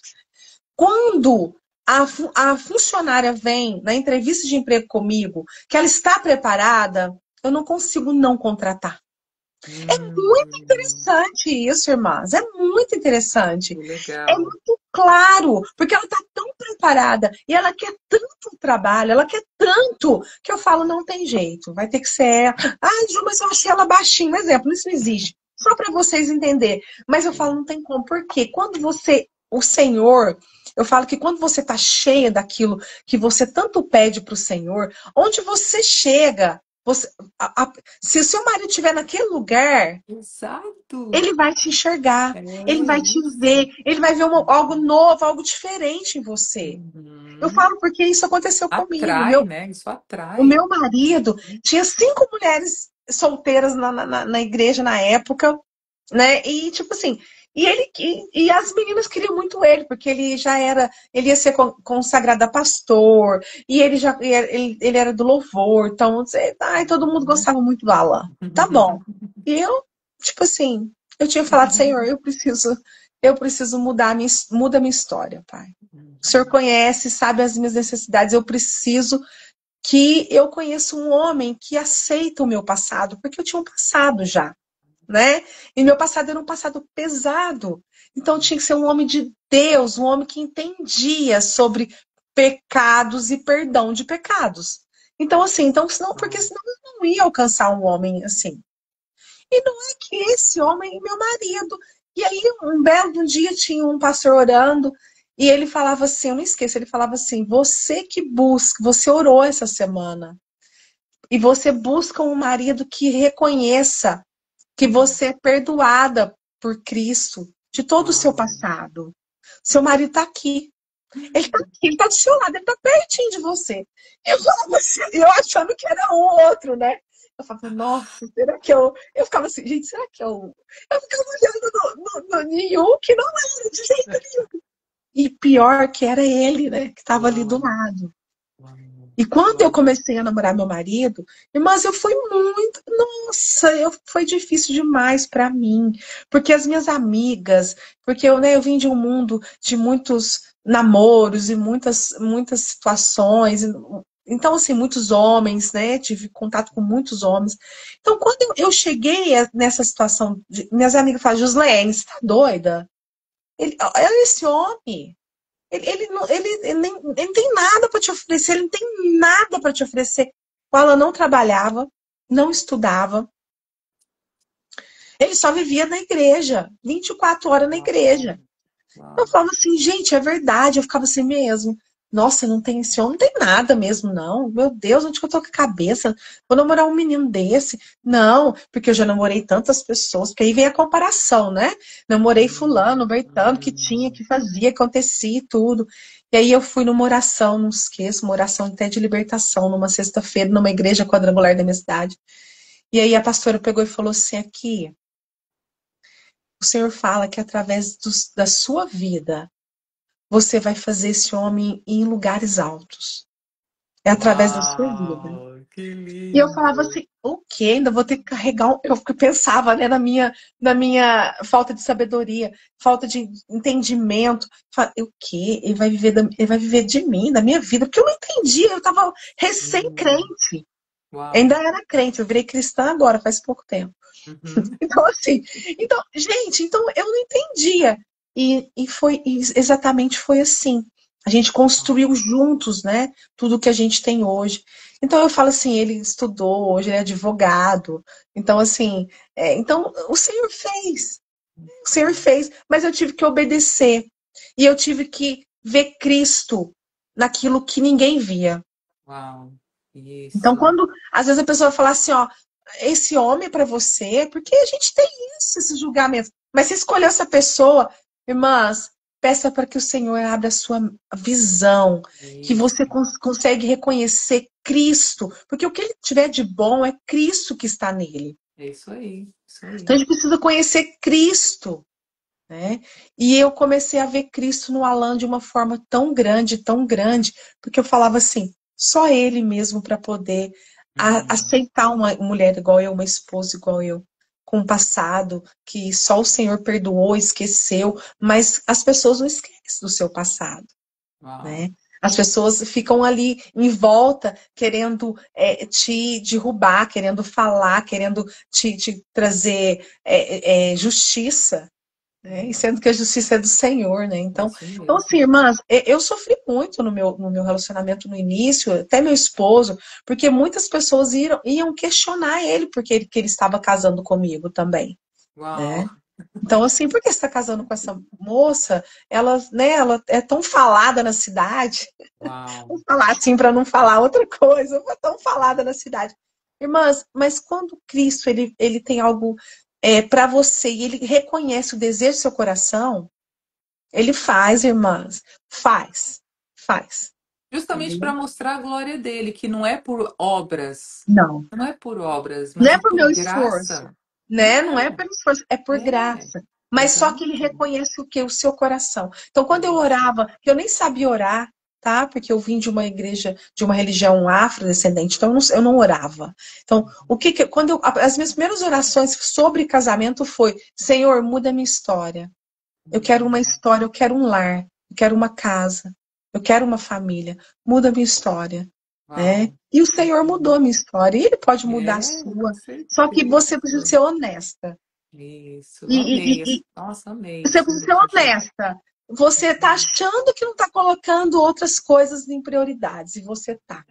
Quando a funcionária vem na entrevista de emprego comigo, que ela está preparada, eu não consigo não contratar. Muito Hum, interessante isso, irmãs. É muito interessante. que É legal. muito claro, porque ela está tão preparada e ela quer tanto trabalho, ela quer tanto, que eu falo, não tem jeito, vai ter que ser ela. Ah, Ju, mas eu achei ela baixinha. Um exemplo, isso não existe. Só para vocês entenderem. Mas eu falo, não tem como. Por quê? Quando você, o Senhor, eu falo que quando você está cheia daquilo que você tanto pede para o Senhor, onde você chega, você, se o seu marido estiver naquele lugar, Exato. ele vai te enxergar, É ele vai te isso. ver, ele vai ver algo novo, algo diferente em você. Eu Uhum. falo porque isso aconteceu comigo. Atrai, né? Isso O atrai. meu marido tinha 5 mulheres solteiras na igreja na época, né? E tipo assim, e as meninas queriam muito ele, porque ele já era, ele ia ser consagrado a pastor, e ele era do louvor, então, ai, todo mundo gostava muito do Alan. Tá bom. E eu, tipo assim, eu tinha falado, Senhor, eu preciso muda a minha história, pai. O Senhor conhece, sabe as minhas necessidades, eu preciso que eu conheça um homem que aceita o meu passado, porque eu tinha um passado já, né? E meu passado era um passado pesado. Então tinha que ser um homem de Deus, um homem que entendia sobre pecados e perdão de pecados. Então, assim, então, senão, porque Uau. senão eu não ia alcançar um homem assim. E não é que esse homem é meu marido. E aí, um belo dia, tinha um pastor orando, e ele falava assim, eu não esqueço, ele falava assim, você que busca, você orou essa semana, e você busca um marido que reconheça que você é perdoada por Cristo de todo o seu Uau. passado. Seu marido está aqui. Ele está aqui, ele está do seu lado, ele está pertinho de você. Eu falava assim, eu achando que era um outro, né? Eu falava, nossa, será que eu. Eu ficava assim, gente, será que eu. Eu ficava olhando no nenhum que não era de jeito nenhum. E pior que era ele, né? Que estava ali do Uau. lado. Uau. E quando eu Uau. comecei a namorar meu marido, mas eu fui muito, nossa, foi difícil demais para mim, porque as minhas amigas, porque eu, né, eu vim de um mundo de muitos namoros e muitas situações, Então, assim, muitos homens, né? Tive contato com muitos homens. Então, quando eu cheguei nessa situação, minhas amigas falam, Joslene, você tá doida? Olha esse homem. Ele não tem nada para te oferecer, ele não tem nada para te oferecer. O Alan não trabalhava, não estudava, ele só vivia na igreja, 24 horas na Uau, igreja. Eu uau. falava assim, gente, é verdade. Eu ficava assim mesmo. Nossa, não tem esse homem, não tem nada mesmo, não. Meu Deus, onde que eu tô com a cabeça? Vou namorar um menino desse? Não, porque eu já namorei tantas pessoas, porque aí vem a comparação, né? Namorei fulano, Bertano, que tinha, Hum. que fazia, que acontecia e tudo. E aí eu fui numa oração, não esqueço, uma oração até de libertação, numa sexta-feira, numa igreja quadrangular da minha cidade. E aí a pastora pegou e falou assim, aqui, o Senhor fala que através da sua vida, você vai fazer esse homem ir em lugares altos. É através da sua vida. Uau, que E eu falava lindo. assim, o quê? Ainda vou ter que carregar Eu pensava, né, na minha falta de sabedoria, falta de entendimento. O quê? Ele vai viver de mim, da minha vida. Porque eu não entendia, eu estava Hum. recém-crente. Ainda Uau. era crente, eu virei cristã agora, faz pouco tempo. Uhum. Então, assim, gente, eu não entendia. E foi exatamente foi assim. A gente construiu juntos, né? Tudo que a gente tem hoje. Então eu falo assim, ele estudou, hoje ele é advogado. Então, assim, então o Senhor fez. O Senhor fez, mas eu tive que obedecer. E eu tive que ver Cristo naquilo que ninguém via. Uau. Então, Isso. quando às vezes a pessoa fala assim, ó, esse homem é para você, porque a gente tem isso, esse julgamento. Mas se escolheu essa pessoa, irmãs, peça para que o Senhor abra a sua visão, que você Isso. consegue reconhecer Cristo, porque o que ele tiver de bom é Cristo que está nele. É isso aí. Isso Então aí. a gente precisa conhecer Cristo, né? E eu comecei a ver Cristo no Alan de uma forma tão grande, porque eu falava assim, só ele mesmo para poder Uhum. aceitar uma mulher igual eu, uma esposa igual eu, com um passado que só o Senhor perdoou, esqueceu, mas as pessoas não esquecem do seu passado, Uau. né? As pessoas ficam ali em volta querendo te derrubar, querendo falar, querendo te trazer justiça, né? E sendo que a justiça é do Senhor, né? É Então, isso então assim, mesmo. irmãs, eu sofri muito no meu relacionamento no início, até meu esposo, porque muitas pessoas iam questionar ele porque que ele estava casando comigo também, Uau. né? Então, assim, por que você está casando com essa moça? Ela, né, ela é tão falada na cidade. Uau. Vou falar assim para não falar outra coisa, ela é tão falada na cidade. Irmãs, mas quando Cristo ele tem algo para você e ele reconhece o desejo do seu coração, ele faz, irmãs. Faz. Faz. Justamente para Entendeu? mostrar a glória dele, que não é por obras. Não. Não é por obras, Não mas é é por por meu esforço, graça. Não né? Não é é. pelo esforço, é por É. graça. Mas só que ele Exato. reconhece o que? O seu coração. Então, quando eu Isso. orava, eu nem sabia orar, tá? Porque eu vim de uma igreja, de uma religião afrodescendente, então eu não orava. Então, as minhas primeiras orações sobre casamento foi: Senhor, muda a minha história. Eu quero uma história, eu quero um lar, eu quero uma casa, eu quero uma família. Muda a minha história, né? Uau. E o Senhor mudou a minha história, e Ele pode mudar a É, com sua. Só que você precisa certeza. ser honesta. Isso. E, e- Amei. e- e Nossa, amei você isso precisa que ser você falou. honesta. Você está Uhum. achando que não está colocando outras coisas em prioridades, e você está.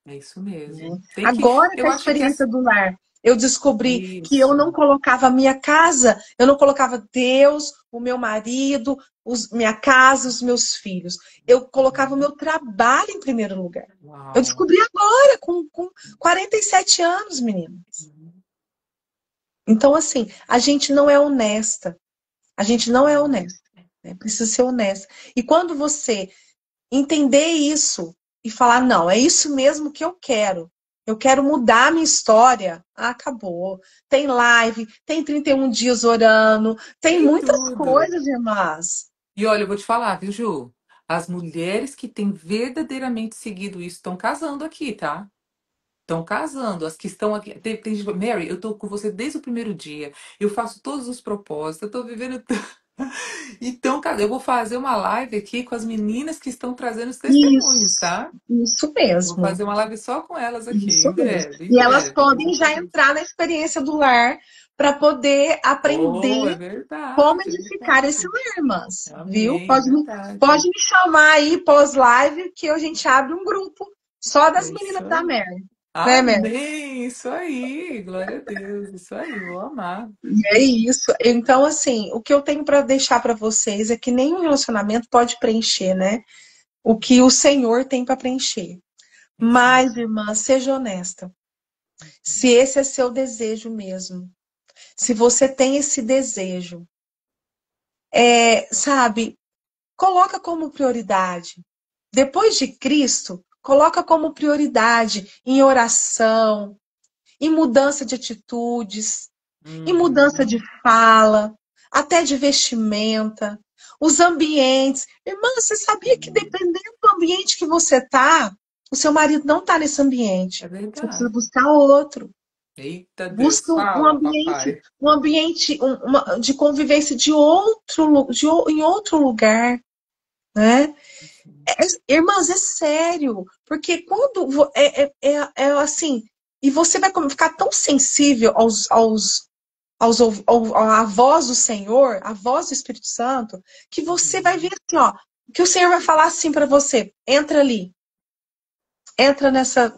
É isso Né? mesmo. Tem que. Agora com Eu a acho que experiência do lar, eu descobri que eu não isso. colocava a minha casa, eu não colocava Deus, o meu marido, minha casa, os meus filhos. Eu colocava o Uhum. meu trabalho em primeiro lugar. Eu Uau. descobri agora, com 47 anos, meninas. Uhum. Então, assim, a gente não é honesta. A gente não é Uau. honesta. Né? Precisa ser honesta. E quando você entender isso e falar, não, é isso mesmo que eu quero. Eu quero mudar a minha história. Ah, acabou. Tem live, tem 31 dias orando, tem Tem muitas tudo. coisas, irmãs. E olha, eu vou te falar, viu, Ju? As mulheres que têm verdadeiramente seguido isso estão casando aqui, tá? Estão casando. As que estão aqui. Tem gente que fala, Mary, eu tô com você desde o primeiro dia. Eu faço todos os propósitos. Eu tô vivendo. Então, cara, eu vou fazer uma live aqui com as meninas que estão trazendo os testemunhos, Isso, tá? isso Vou mesmo. fazer uma live só com elas aqui, Isso mesmo. em E elas breve, podem Deus já quiser. entrar na experiência do lar para poder Oh, aprender é como verdade, é edificar esse verdade. lar, irmãs. Viu? Amém, é Pode verdade. me chamar aí pós-live que a gente abre um grupo só É das isso meninas da aí. Mary. Né, Mary? Amém, isso aí. Glória a Deus, isso aí, vou amar. É isso. Então, assim, o que eu tenho para deixar para vocês é que nenhum relacionamento pode preencher, né? O que o Senhor tem para preencher. É isso Mas, mesmo. irmã, seja honesta. Se esse é seu desejo mesmo, se você tem esse desejo, sabe, coloca como prioridade. Depois de Cristo, coloca como prioridade em oração, em mudança de atitudes, em mudança de Uhum. fala, até de vestimenta, os ambientes. Irmã, você sabia que dependendo do ambiente que você está, o seu marido não está nesse ambiente. É Você precisa verdade. buscar outro. Eita Busca Deus, fala, papai. um ambiente de convivência em outro lugar, né? Irmãs, é sério, porque quando assim, e você vai ficar tão sensível à voz do Senhor, à voz do Espírito Santo, que você vai ver Uhum. assim, ó, que o Senhor vai falar assim para você: entra ali, entra nessa,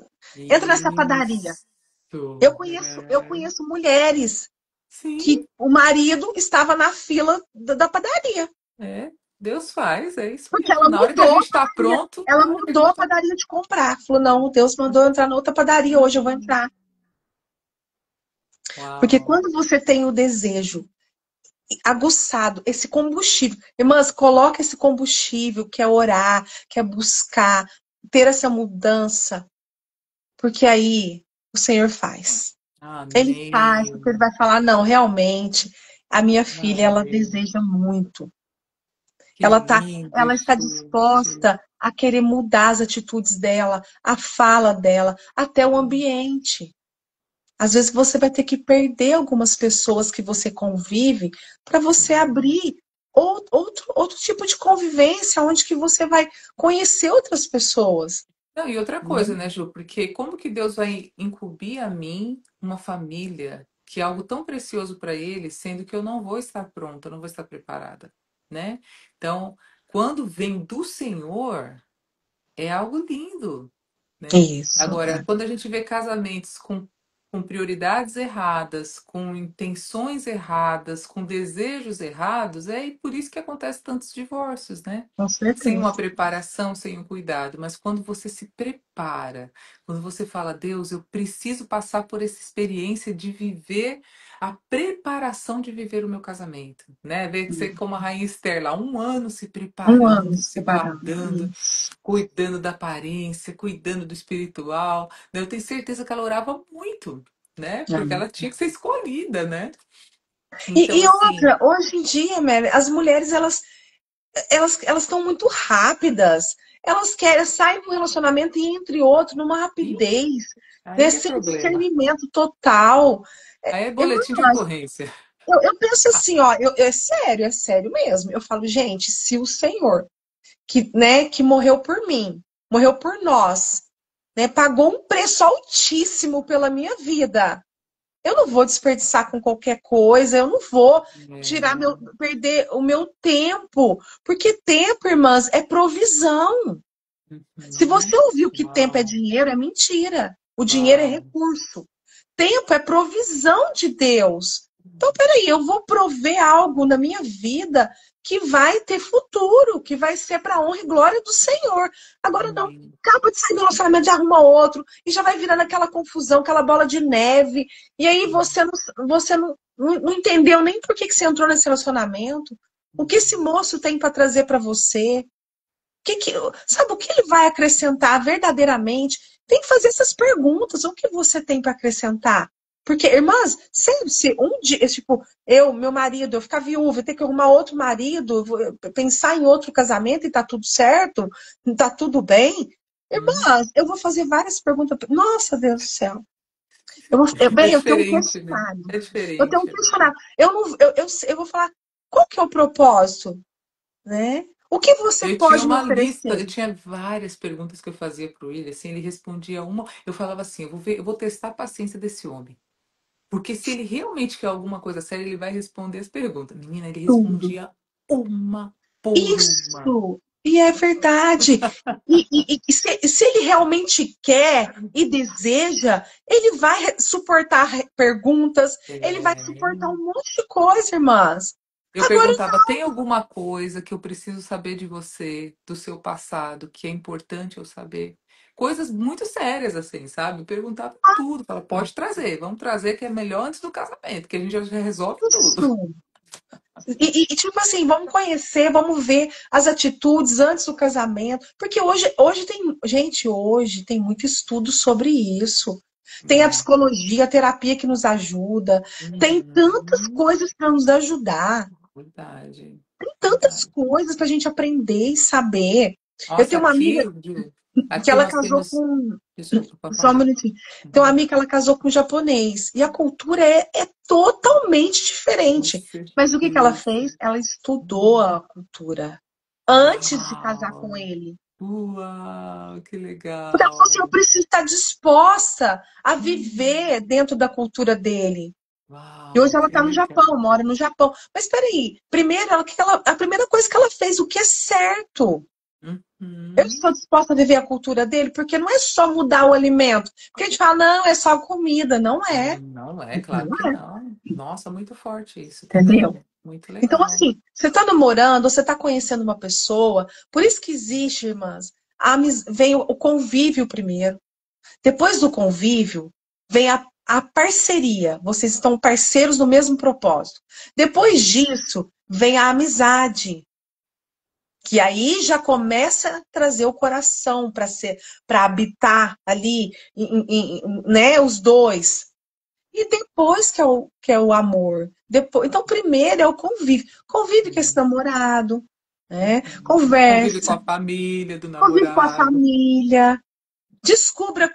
entra nessa padaria. Isso. Eu É. conheço mulheres Sim, que o marido estava na fila da padaria. é. Deus faz, é isso Porque mesmo. Na hora que a gente está pronto, ela na hora que a mudou gente a está. padaria de comprar. Falou, não, Deus mandou eu entrar na outra padaria, hoje eu vou entrar. Porque Uau. quando você tem o desejo aguçado, esse combustível, irmãs, coloca esse combustível que é orar, que é buscar, ter essa mudança, porque aí o Senhor faz. Ele faz, porque ele Amém. vai falar, não, realmente, a minha filha, ela Amém. deseja muito. Que lindo, Ela está gente. disposta a querer mudar as atitudes dela, a fala dela, até o ambiente. Às vezes você vai ter que perder algumas pessoas que você convive para você Sim. abrir outro tipo de convivência, onde que você vai conhecer outras pessoas. Não, e outra Né? coisa, né, Ju? Porque como que Deus vai incumbir a mim uma família que é algo tão precioso para Ele, sendo que eu não vou estar pronta, eu não vou estar preparada, né? Então, quando vem do Senhor, é algo lindo, né? Isso. Agora, quando a gente vê casamentos com prioridades erradas, com intenções erradas, com desejos errados, é por isso que acontece tantos divórcios, né? Com Sem uma certeza. preparação, sem um cuidado. Mas quando você se prepara, quando você fala, Deus, eu preciso passar por essa experiência de viver a preparação de viver o meu casamento, né? Ver que você, como a Rainha Esther lá, 1 ano se Um ano preparando, se se preparando. guardando, cuidando da aparência, cuidando do espiritual, né? Eu tenho certeza que ela orava muito, né? Porque ela tinha que ser escolhida, né? Então, E assim, outra, hoje em dia, Mary, as mulheres elas estão muito rápidas. Elas querem sair do relacionamento e entre outro numa ih, rapidez, né? aí é Sem problema. discernimento total. Aí é Irmã, boletim de ocorrência. eu penso assim, ó, é sério mesmo. Eu falo, gente, se o Senhor, que morreu por mim, morreu por nós, né, pagou um preço altíssimo pela minha vida, eu não vou desperdiçar com qualquer coisa, eu não vou É, perder o meu tempo, porque tempo, irmãs, é provisão. Se uhum. você ouviu que tempo é Uau, dinheiro, é mentira. O dinheiro é uau. recurso. Tempo é provisão de Deus. Então, peraí, eu vou prover algo na minha vida que vai ter futuro, que vai ser para a honra e glória do Senhor. Agora não, Amém. acaba de sair do relacionamento, já arruma outro, e já vai virando aquela confusão, aquela bola de neve. E aí você não entendeu nem por que você entrou nesse relacionamento. O que esse moço tem para trazer para você? Sabe o que ele vai acrescentar verdadeiramente? Tem que fazer essas perguntas. O que você tem para acrescentar? Porque, irmãs, se um dia, tipo, meu marido, eu ficar viúva, eu ter que arrumar outro marido, pensar em outro casamento e tá tudo certo, tá tudo bem, Hum. irmãs, eu vou fazer várias perguntas. Nossa, Deus do céu. É Bem, eu tenho um diferente, né? questionário. É Eu tenho um diferente, é questionário. diferente. Eu não, eu vou falar. Qual que é o propósito, né? O que você Eu tinha pode me uma lista, oferecer? eu tinha várias perguntas que eu fazia pro William, assim, ele respondia uma, eu falava assim, eu vou ver, eu vou testar a paciência desse homem. Porque se ele realmente quer alguma coisa séria, ele vai responder as perguntas. Menina, ele Tudo. respondia uma por uma. Isso! E é verdade. E se ele realmente quer e deseja, ele vai suportar perguntas, ele vai suportar É. um monte de coisa, irmãs. Eu Agora, perguntava: tem alguma coisa que eu preciso saber de você, do seu passado, que é importante eu saber? Coisas muito sérias, assim, sabe? Eu perguntava tudo. Falava: pode trazer, vamos trazer que é melhor antes do casamento, que a gente já resolve tudo. isso. Tipo assim, vamos conhecer, vamos ver as atitudes antes do casamento. Porque hoje tem, gente, hoje tem muito estudo sobre isso. Tem a Não. psicologia, a terapia que nos ajuda. Tem tantas Uhum. coisas para nos ajudar. Verdade, Tantas verdade. coisas para a gente aprender e saber. Eu Nossa, tenho uma amiga aqui, Ju, que aqui ela nós casou temos. com. Desculpa Só um falar. minutinho. Tem uma Uhum. amiga que ela casou com um japonês. E a cultura é totalmente Com diferente. Mas o que que ela fez? certeza. Ela estudou a cultura antes de casar com Uau! ele. Uau, que Porque ela falou assim: eu legal! preciso estar disposta a viver dentro da cultura dele. E Uau, hoje ela que está no legal! Japão, mora no Japão. Mas peraí, primeiro, a primeira coisa que ela fez, o que é certo? Eu Uhum. estou disposta a viver a cultura dele, porque não é só mudar o alimento. Porque a gente fala, não, é só comida. Não é. Não é, claro Não que é, não. Nossa, muito forte isso entendeu? também. Muito Então, legal. assim, você está namorando, você está conhecendo uma pessoa, por isso que existe, irmãs, vem o convívio primeiro. Depois do convívio, vem a parceria. Vocês estão parceiros no mesmo propósito. Depois disso, vem a amizade. Que aí já começa a trazer o coração para habitar ali, né, os dois. E depois que é o amor. Depois, então, primeiro é o convívio. Convive com esse Sim. namorado, né? Uhum. Convive com Conversa, a família do convive com a namorado. família. Descubra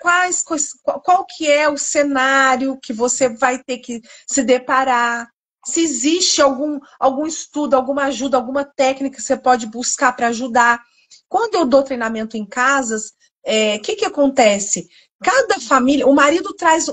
qual que é o cenário que você vai ter que se deparar. Se existe algum estudo, alguma ajuda, alguma técnica que você pode buscar para ajudar. Quando eu dou treinamento em casas, o que acontece? Cada família, o marido traz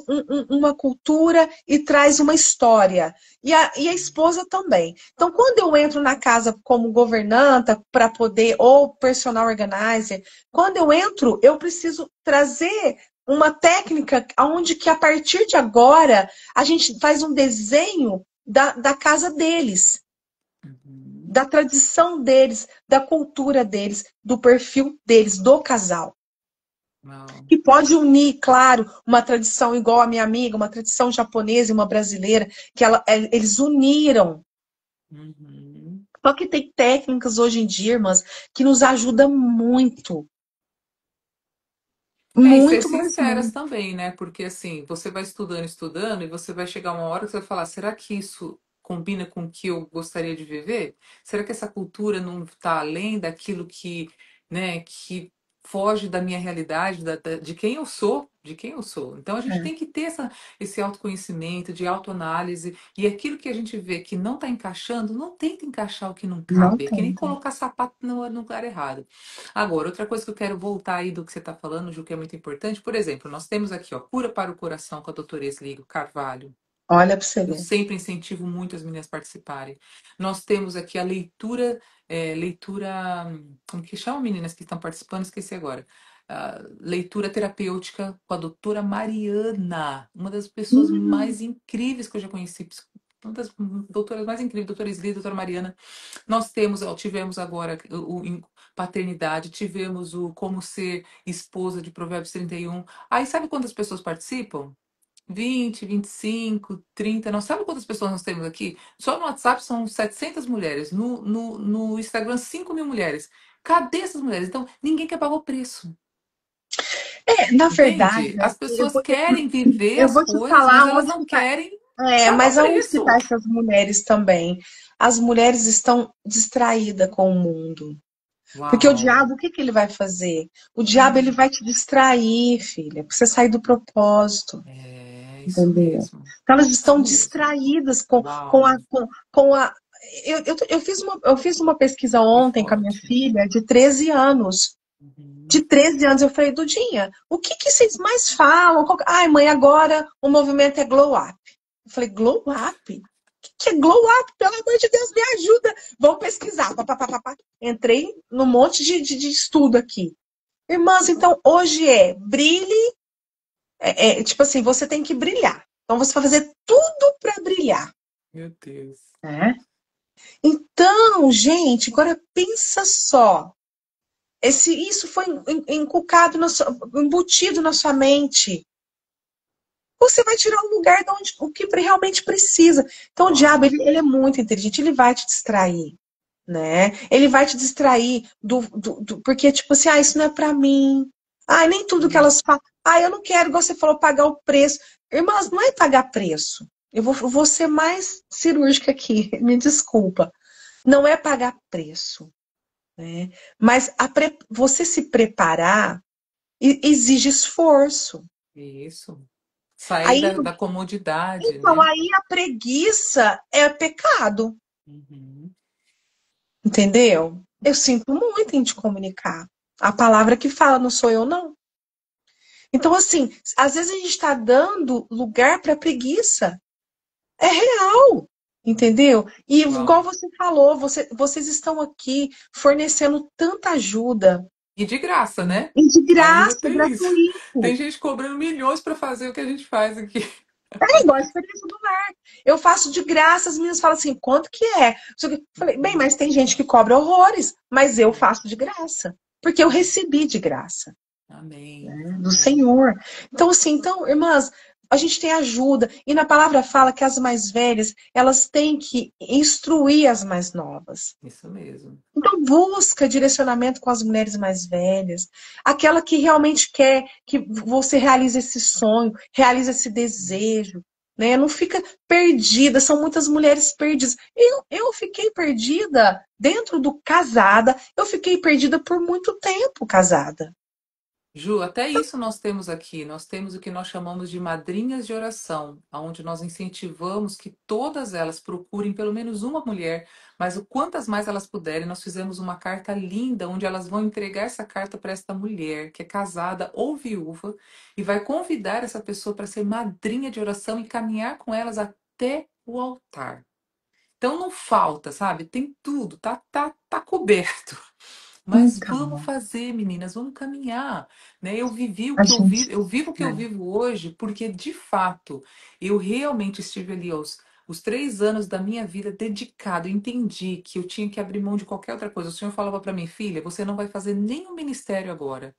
uma cultura e traz uma história, e a esposa também. Então, quando eu entro na casa como governanta, para poder, ou personal organizer, quando eu entro, eu preciso trazer uma técnica onde que a partir de agora a gente faz um desenho da casa deles, Uhum. da tradição deles, da cultura deles, do perfil deles, do casal. Uau. Que pode unir, claro, uma tradição igual a minha amiga, uma tradição japonesa e uma brasileira, que eles uniram. Uhum. Só que tem técnicas hoje em dia, irmãs, que nos ajudam muito. É, e ser Muito, mas sinceras muito. também, né? Porque assim, você vai estudando, estudando, e você vai chegar uma hora que você vai falar: será que isso combina com o que eu gostaria de viver? Será que essa cultura não está além daquilo que, né, que foge da minha realidade, de quem eu sou? De quem eu sou. Então a gente É, tem que ter esse autoconhecimento, de autoanálise, e aquilo que a gente vê que não está encaixando, não tenta encaixar o que não não cabe. É que nem tem. colocar sapato no lugar errado. Agora, outra coisa que eu quero voltar aí do que você está falando, Ju, que é muito importante, por exemplo, nós temos aqui, ó, Cura para o Coração com a doutora Esligo Carvalho. Olha para você Eu ver. sempre incentivo muito as meninas a participarem. Nós temos aqui a leitura, como que chama, meninas que estão participando? Esqueci agora. Leitura terapêutica com a doutora Mariana, uma das pessoas Hum, mais incríveis que eu já conheci, uma das doutoras mais incríveis, doutora Esli, doutora Mariana. Nós temos, ó, tivemos agora em paternidade, tivemos o Como Ser Esposa de Provérbios 31. Aí sabe quantas pessoas participam? 20, 25, 30, não sabe quantas pessoas nós temos aqui? Só no WhatsApp são 700 mulheres, no Instagram 5.000 mulheres. Cadê essas mulheres? Então, ninguém quer pagar o preço, na verdade, entende? As eu pessoas vou, querem viver eu as vou te coisas, mas falar elas onde não que tá. querem pagar o Mas aonde que preço. tá essas mulheres também? As mulheres estão distraídas com o mundo. Porque o Uau, diabo, o que que ele vai fazer? O diabo, ele vai te distrair, filha, pra você sair do propósito. é isso Entendeu? mesmo, Então, elas isso estão mesmo. distraídas Uau. com a eu fiz uma pesquisa É ontem com a minha forte. filha de 13 anos. De Uhum. 13 anos, eu falei, Dudinha, o que que vocês mais falam? Ai, mãe, agora o movimento é glow up. Eu falei, glow up? O que é glow up? Pelo amor de Deus, me ajuda. Vamos pesquisar. Pá, pá, pá, pá, pá. Entrei num monte de estudo aqui. Irmãs, então hoje brilhe, tipo assim, você tem que brilhar. Então você vai fazer tudo para brilhar, Meu Deus. né? Então, gente, agora pensa só. Isso foi inculcado, embutido na sua mente. Você vai tirar o lugar de onde, o que realmente precisa. Então, o diabo, Uau. ele é muito inteligente, ele vai te distrair, né? Ele vai te distrair porque, tipo assim, isso não é pra mim. Nem tudo que Hum. elas falam. Eu não quero, igual você falou, pagar o preço. Irmãs, não é pagar preço. Eu vou ser mais cirúrgica aqui, me desculpa. Não é pagar preço, né? Mas você se preparar exige esforço. Isso. Sair Aí, da comodidade, então, né? aí a preguiça é pecado, Uhum. entendeu? Eu sinto muito em te comunicar. A palavra que fala, não sou eu, não. Então, assim, às vezes a gente está dando lugar para preguiça. É real, entendeu? E igual Uau. você falou, vocês estão aqui fornecendo tanta ajuda. E de graça, né? E de Ainda graça, tem isso. Tem gratuito. gente cobrando milhões para fazer o que a gente faz aqui. É igual a experiência do lar. Eu faço de graça, as meninas falam assim, quanto que é? Falei, bem, mas tem gente que cobra horrores, mas eu faço de graça. Porque eu recebi de graça, Amém. né, do Amém. Senhor. Então, assim, irmãs, a gente tem ajuda. E na palavra fala que as mais velhas, elas têm que instruir as mais novas. Isso mesmo. Então, busca direcionamento com as mulheres mais velhas, aquela que realmente quer que você realize esse sonho, realize esse desejo, né? Não fica perdida, são muitas mulheres perdidas. Eu fiquei perdida dentro do casada, eu fiquei perdida por muito tempo casada. Ju, até isso nós temos aqui. Nós temos o que nós chamamos de madrinhas de oração, onde nós incentivamos que todas elas procurem pelo menos uma mulher, mas o quantas mais elas puderem. Nós fizemos uma carta linda, onde elas vão entregar essa carta para esta mulher, que é casada ou viúva, e vai convidar essa pessoa para ser madrinha de oração e caminhar com elas até o altar. Então não falta, sabe? Tem tudo, tá coberto. Mas vamos Então, fazer, meninas, vamos caminhar, né? Eu vivi o a que eu gente, vivo, eu vivo o que eu né? vivo hoje, porque de fato eu realmente estive ali os 3 anos da minha vida dedicado, entendi que eu tinha que abrir mão de qualquer outra coisa. O Senhor falava para mim, filha, você não vai fazer nenhum ministério agora.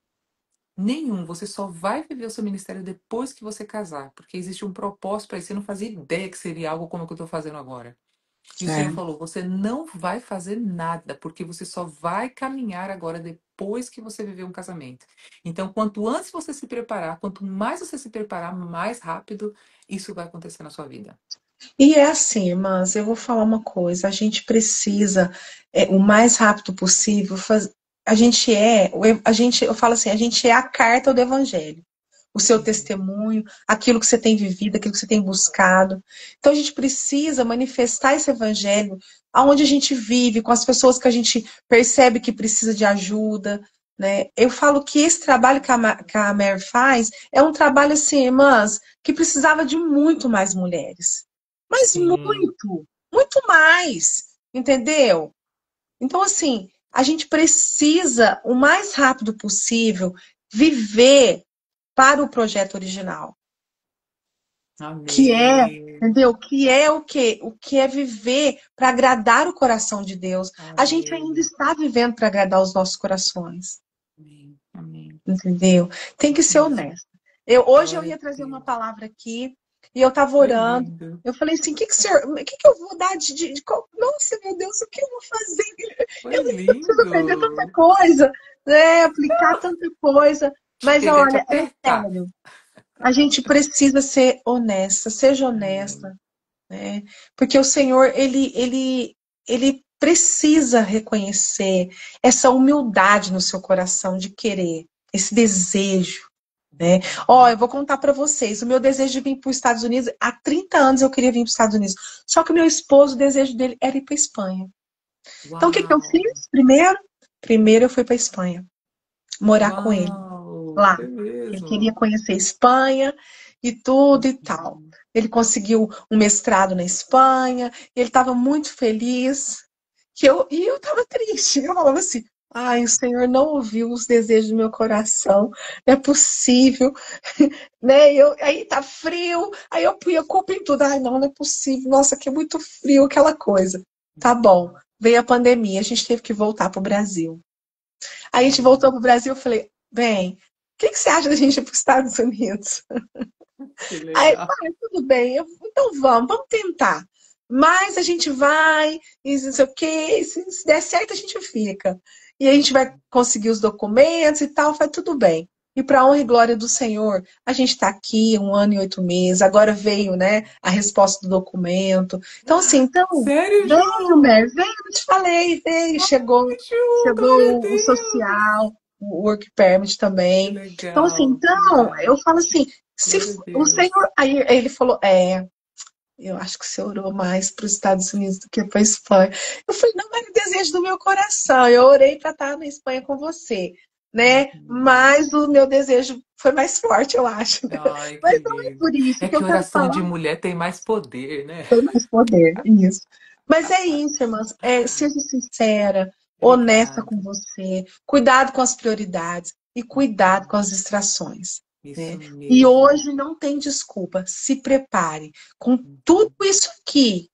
Nenhum, você só vai viver o seu ministério depois que você casar, porque existe um propósito para isso. Você não fazia ideia que seria algo como o que eu estou fazendo agora. E o Senhor É. falou: você não vai fazer nada, porque você só vai caminhar agora depois que você viver um casamento. Então, quanto antes você se preparar, quanto mais você se preparar, mais rápido isso vai acontecer na sua vida. E é assim, irmãs, eu vou falar uma coisa, a gente precisa, o mais rápido possível, eu falo assim, a gente é a carta do evangelho, o seu Uhum. testemunho, aquilo que você tem vivido, aquilo que você tem buscado. Então a gente precisa manifestar esse evangelho aonde a gente vive, com as pessoas que a gente percebe que precisa de ajuda, né? Eu falo que esse trabalho que a Mary faz é um trabalho assim, irmãs, que precisava de muito mais mulheres. Mas Sim. muito, muito mais, entendeu? Então, assim, a gente precisa, o mais rápido possível, viver para o projeto original. Que é, Amém. entendeu? Que é o quê? O que é viver para agradar o coração de Deus. A gente ainda Amém. está vivendo para agradar os nossos corações, Amém. Amém. entendeu? Tem que Isso ser mesmo. honesto. Hoje eu Glória ia a trazer uma Deus. palavra aqui e eu estava Foi orando. lindo. Eu falei assim, o que que eu vou dar Nossa, meu Deus, o que eu vou fazer? Foi Eu preciso aprender tanta lindo. coisa, né? Aplicar tanta coisa. Mas Cheguei a te olha, é apertar. sério. A gente precisa ser honesta, seja Amém. honesta, né? Porque o Senhor, ele precisa reconhecer essa humildade no seu coração de querer, esse desejo. né? Ó, eu vou contar para vocês, o meu desejo de vir para os Estados Unidos, há 30 anos eu queria vir para os Estados Unidos, só que o meu esposo, o desejo dele era ir para Espanha. Então, o que que eu Uau! fiz? Primeiro eu fui para Espanha, morar com ele Uau! lá. É Ele queria mesmo? conhecer a Espanha e tudo e tal. Uhum. Ele conseguiu um mestrado na Espanha, ele estava muito feliz, e eu estava triste. Eu falava assim, ai, o Senhor não ouviu os desejos do meu coração, não é possível, né? Aí tá frio, aí eu punha a culpa em tudo. Ai, não, não é possível, nossa, que é muito frio, aquela coisa. Tá bom, veio a pandemia, a gente teve que voltar pro Brasil. Aí a gente voltou Hum, pro Brasil, eu falei, bem, o que que você acha da gente ir para os Estados Unidos? que Aí, legal. pai, tudo bem, então vamos tentar. Mas a gente vai, e não sei o quê, se der certo a gente fica. E a gente vai conseguir os documentos e tal, vai tudo bem. E para honra e glória do Senhor, a gente está aqui 1 ano e 8 meses. Agora veio, né, a resposta do documento. Então, assim, Sério, veio, Ju? Mary, veio, eu te falei, veio, Ai, Ju, glória a chegou o Deus! social, o work permit Que também. Então, assim, legal, que então, legal. eu falo assim, se Glória a o Deus. Senhor. Aí ele falou: eu acho que você orou mais para os Estados Unidos do que para a Espanha. Eu falei: não era o desejo do meu coração. Eu orei para estar na Espanha com você, né? Uhum. Mas o meu desejo foi mais forte, eu acho. Ai, Mas não é querido. por isso É que que eu quero oração falar. de mulher tem mais poder, né? Tem mais poder, isso. Mas é isso, irmãs. Seja sincera, honesta com Obrigada. você. Cuidado com as prioridades e cuidado com Uhum. as distrações, Isso né? E mesmo. hoje não tem desculpa. Se prepare com tudo Uhum. isso aqui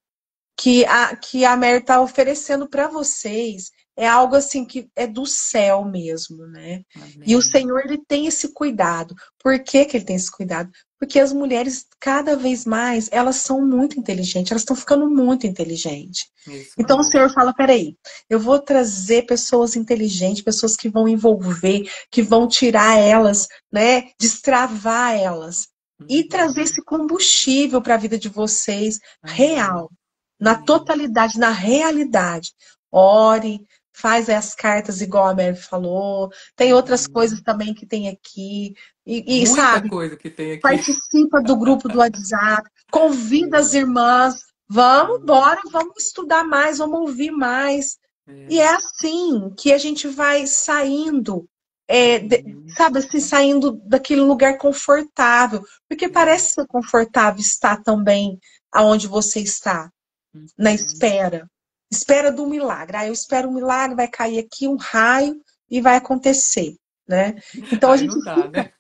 que a Mary está oferecendo para vocês. É algo assim que é do céu mesmo, né? E o Amém. Senhor, ele tem esse cuidado. Por que que ele tem esse cuidado? Porque as mulheres, cada vez mais, elas são muito inteligentes, elas estão ficando muito inteligentes. Isso Então o mesmo. Senhor fala: peraí, eu vou trazer pessoas inteligentes, pessoas que vão envolver, que vão tirar elas, né? Destravar elas. E trazer Uhum. esse combustível para a vida de vocês Amém. real, na Amém. totalidade, na realidade. Ore, faz as cartas igual a Mary falou. Tem outras coisas Uhum. também que tem aqui. E Muita sabe, coisa que tem aqui. participa do grupo do WhatsApp, convida as É, irmãs. Vamos é, embora, vamos estudar mais, vamos ouvir mais. E é. é assim que a gente vai saindo, Uhum. sabe assim, saindo daquele lugar confortável. Porque É. parece ser confortável estar também aonde você está, na Uhum. espera. Espera do milagre. Ah, eu espero um milagre, vai cair aqui um raio e vai acontecer, né? Então a Ai, gente não dá, fica, né?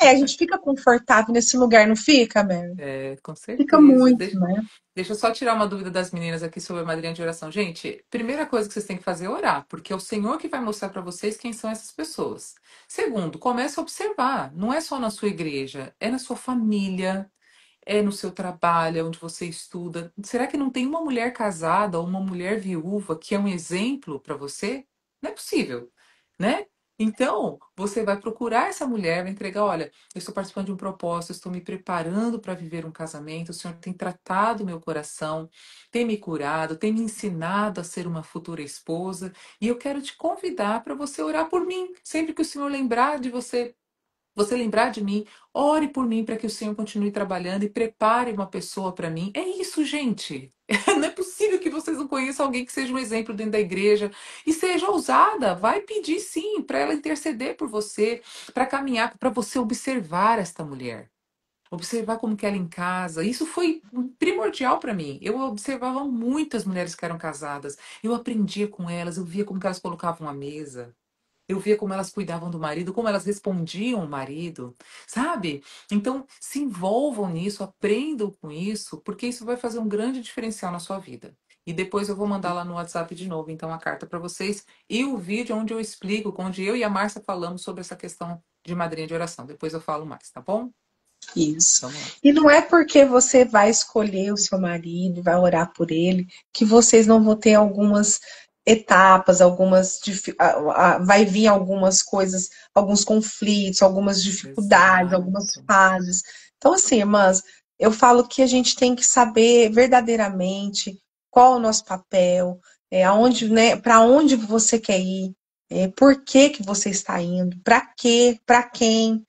a gente fica confortável nesse lugar, não fica, Mary? É, com Fica certeza. muito, né? Deixa eu só tirar uma dúvida das meninas aqui sobre a madrinha de oração. Gente, primeira coisa que vocês têm que fazer é orar, porque é o Senhor que vai mostrar para vocês quem são essas pessoas. Segundo, comece a observar. Não é só na sua igreja, é na sua família, é no seu trabalho, é onde você estuda. Será que não tem uma mulher casada ou uma mulher viúva que é um exemplo para você? Não é possível, né? Então, você vai procurar essa mulher, vai entregar, olha, eu estou participando de um propósito, eu estou me preparando para viver um casamento, o Senhor tem tratado meu coração, tem me curado, tem me ensinado a ser uma futura esposa, e eu quero te convidar para você orar por mim. Sempre que o Senhor lembrar de você, você lembrar de mim, ore por mim para que o Senhor continue trabalhando e prepare uma pessoa para mim. É isso, gente. Não é possível que vocês não conheçam alguém que seja um exemplo dentro da igreja. E seja ousada, vai pedir sim para ela interceder por você, para caminhar, para você observar esta mulher. Observar como que ela em casa. Isso foi primordial para mim. Eu observava muitas mulheres que eram casadas. Eu aprendia com elas, eu via como que elas colocavam a mesa. Eu via como elas cuidavam do marido, como elas respondiam o marido, sabe? Então, se envolvam nisso, aprendam com isso, porque isso vai fazer um grande diferencial na sua vida. E depois eu vou mandar lá no WhatsApp de novo, então, a carta para vocês e o vídeo onde eu explico, onde eu e a Márcia falamos sobre essa questão de madrinha de oração. Depois eu falo mais, tá bom? Isso. Vamos lá. E não é porque você vai escolher o seu marido, vai orar por ele, que vocês não vão ter algumas etapas, vai vir algumas coisas, alguns conflitos, algumas dificuldades, algumas Exato. fases. Então, assim, irmãs, eu falo que a gente tem que saber verdadeiramente qual é o nosso papel, aonde, né, para onde você quer ir, por que que você está indo, para quê, para quem.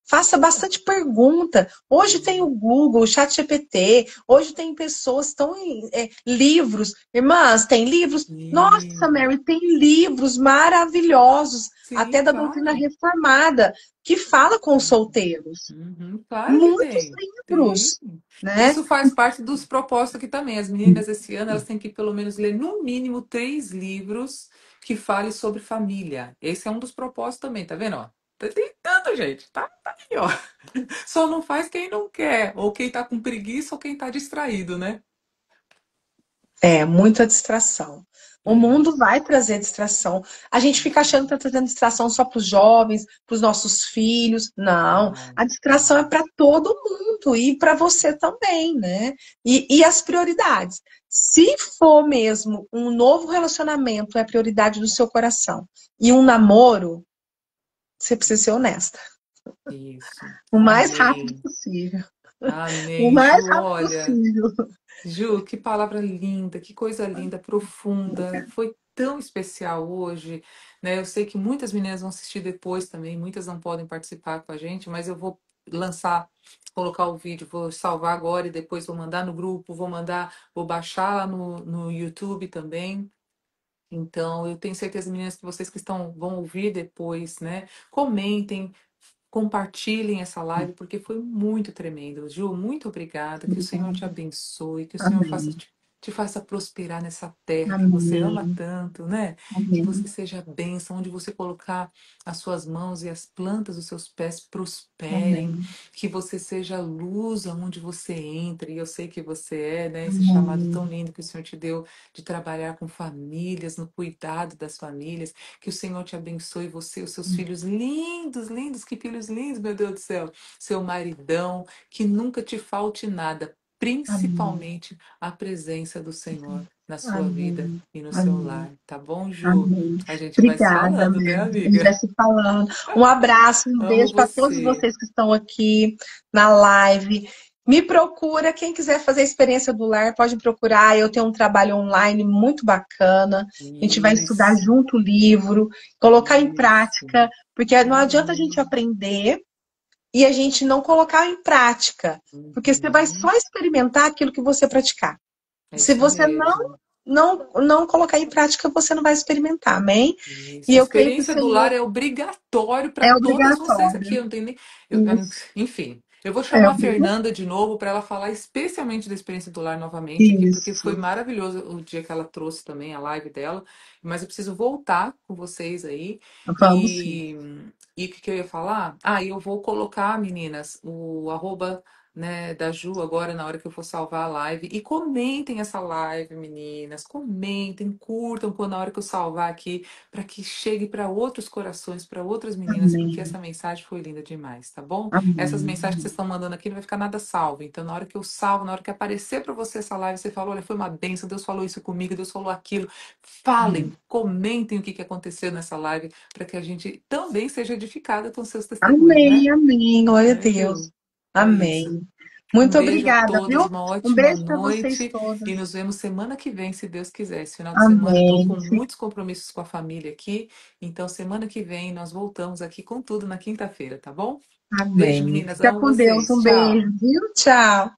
Faça bastante pergunta. Hoje tem o Google, o ChatGPT, hoje tem pessoas que estão em livros. Irmãs, tem livros. Nossa, Sim, Mary, tem livros maravilhosos, até sim, da doutrina claro. reformada, que fala com os solteiros. Uhum, claro que Muitos tem. Tem. livros, né? Isso faz parte dos propósitos aqui também. As meninas esse ano elas têm que pelo menos ler no mínimo 3 livros que falem sobre família. Esse é um dos propósitos também, tá vendo? Ó? Tem tanta gente, tá aí, ó. Só não faz quem não quer, ou quem tá com preguiça, ou quem tá distraído, né? É, muita distração. O É. mundo vai trazer distração. A gente fica achando que está trazendo distração só para os jovens, para os nossos filhos. Não, Não. a distração é para todo mundo e para você também, né? E as prioridades. Se for mesmo um novo relacionamento, é a prioridade do seu coração. E um namoro, você precisa ser honesta. Isso. O mais rápido Amém. possível. O Amém, mais Ju. rápido Olha. possível. Ju, que palavra linda, que coisa linda, profunda. Foi tão especial hoje, né? Eu sei que muitas meninas vão assistir depois também, muitas não podem participar com a gente, mas eu vou lançar, colocar o vídeo, vou salvar agora e depois vou mandar no grupo, vou baixar lá no YouTube também. Então, eu tenho certeza, meninas, que vocês que vão ouvir depois, né? Comentem, compartilhem essa live, porque foi muito tremendo. Ju, muito obrigada. Que o Senhor te abençoe, que o Senhor Amém. te faça prosperar nessa terra que você ama Amém. tanto, né? Que você Amém. seja bênção, onde você colocar as suas mãos e as plantas dos seus pés prosperem, Amém. que você seja luz aonde você entra, e eu sei que você é, né? Esse chamado tão Amém. lindo que o Senhor te deu de trabalhar com famílias, no cuidado das famílias. Que o Senhor te abençoe, você, os seus filhos lindos, lindos, que filhos lindos, meu Deus do céu. Seu maridão, que nunca te falte nada, Amém. principalmente a presença do Senhor na sua vida Amém. e no seu Amém. lar, tá bom, Ju? Amém. A gente vai se Obrigada, falando, né, Mary. A gente vai amiga? se falando. Um abraço, um Amo beijo para todos você. vocês que estão aqui na live. Me procura, quem quiser fazer a experiência do lar, pode procurar. Eu tenho um trabalho online muito bacana. A gente vai estudar Isso, junto o livro, colocar em isso. prática, porque não adianta a gente Amém. aprender e a gente não colocar em prática, porque você vai só Uhum. experimentar aquilo que você praticar. É Se isso você não, mesmo. não colocar em prática, você não vai experimentar, amém? Isso. E A eu creio que o experiência do lar Senhor é obrigatório para é todas vocês aqui. obrigatório. Eu não tenho nem. Isso, Enfim, eu vou é chamar a obrigatório. Fernanda de novo para ela falar especialmente da experiência do lar novamente aqui, porque foi Isso. maravilhoso o dia que ela trouxe também a live dela. Mas eu preciso voltar com vocês aí. Vamos sim. E, e o que, que eu ia falar? Ah, e eu vou colocar, meninas, o arroba. Né, da Ju agora na hora que eu for salvar a live e comentem essa live, meninas, comentem, curtam quando na hora que eu salvar aqui para que chegue para outros corações, para outras meninas, porque Amém. essa mensagem foi linda demais, tá bom? Essas mensagens que vocês Amém. estão mandando aqui não vai ficar nada salvo. Então, na hora que eu salvo, na hora que aparecer para você essa live, você falou, olha, foi uma bênção, Deus falou isso comigo, Deus falou aquilo. Falem, comentem o que que aconteceu nessa live, para que a gente também seja edificada com seus testemunhos, Amém, né? amém. Glória a Né, Deus. Ju? É isso. Amém. Um Muito beijo a obrigada, todas, viu? uma Um ótima beijo para vocês noite e todas. nos vemos semana que vem, se Deus quiser. Esse final de semana eu estou Amém. com muitos compromissos com a família aqui, então semana que vem nós voltamos aqui com tudo na quinta-feira, tá bom? Beijo, Amém. meninas, Fica amo com Deus. vocês. Um Tchau. beijo, viu? Tchau.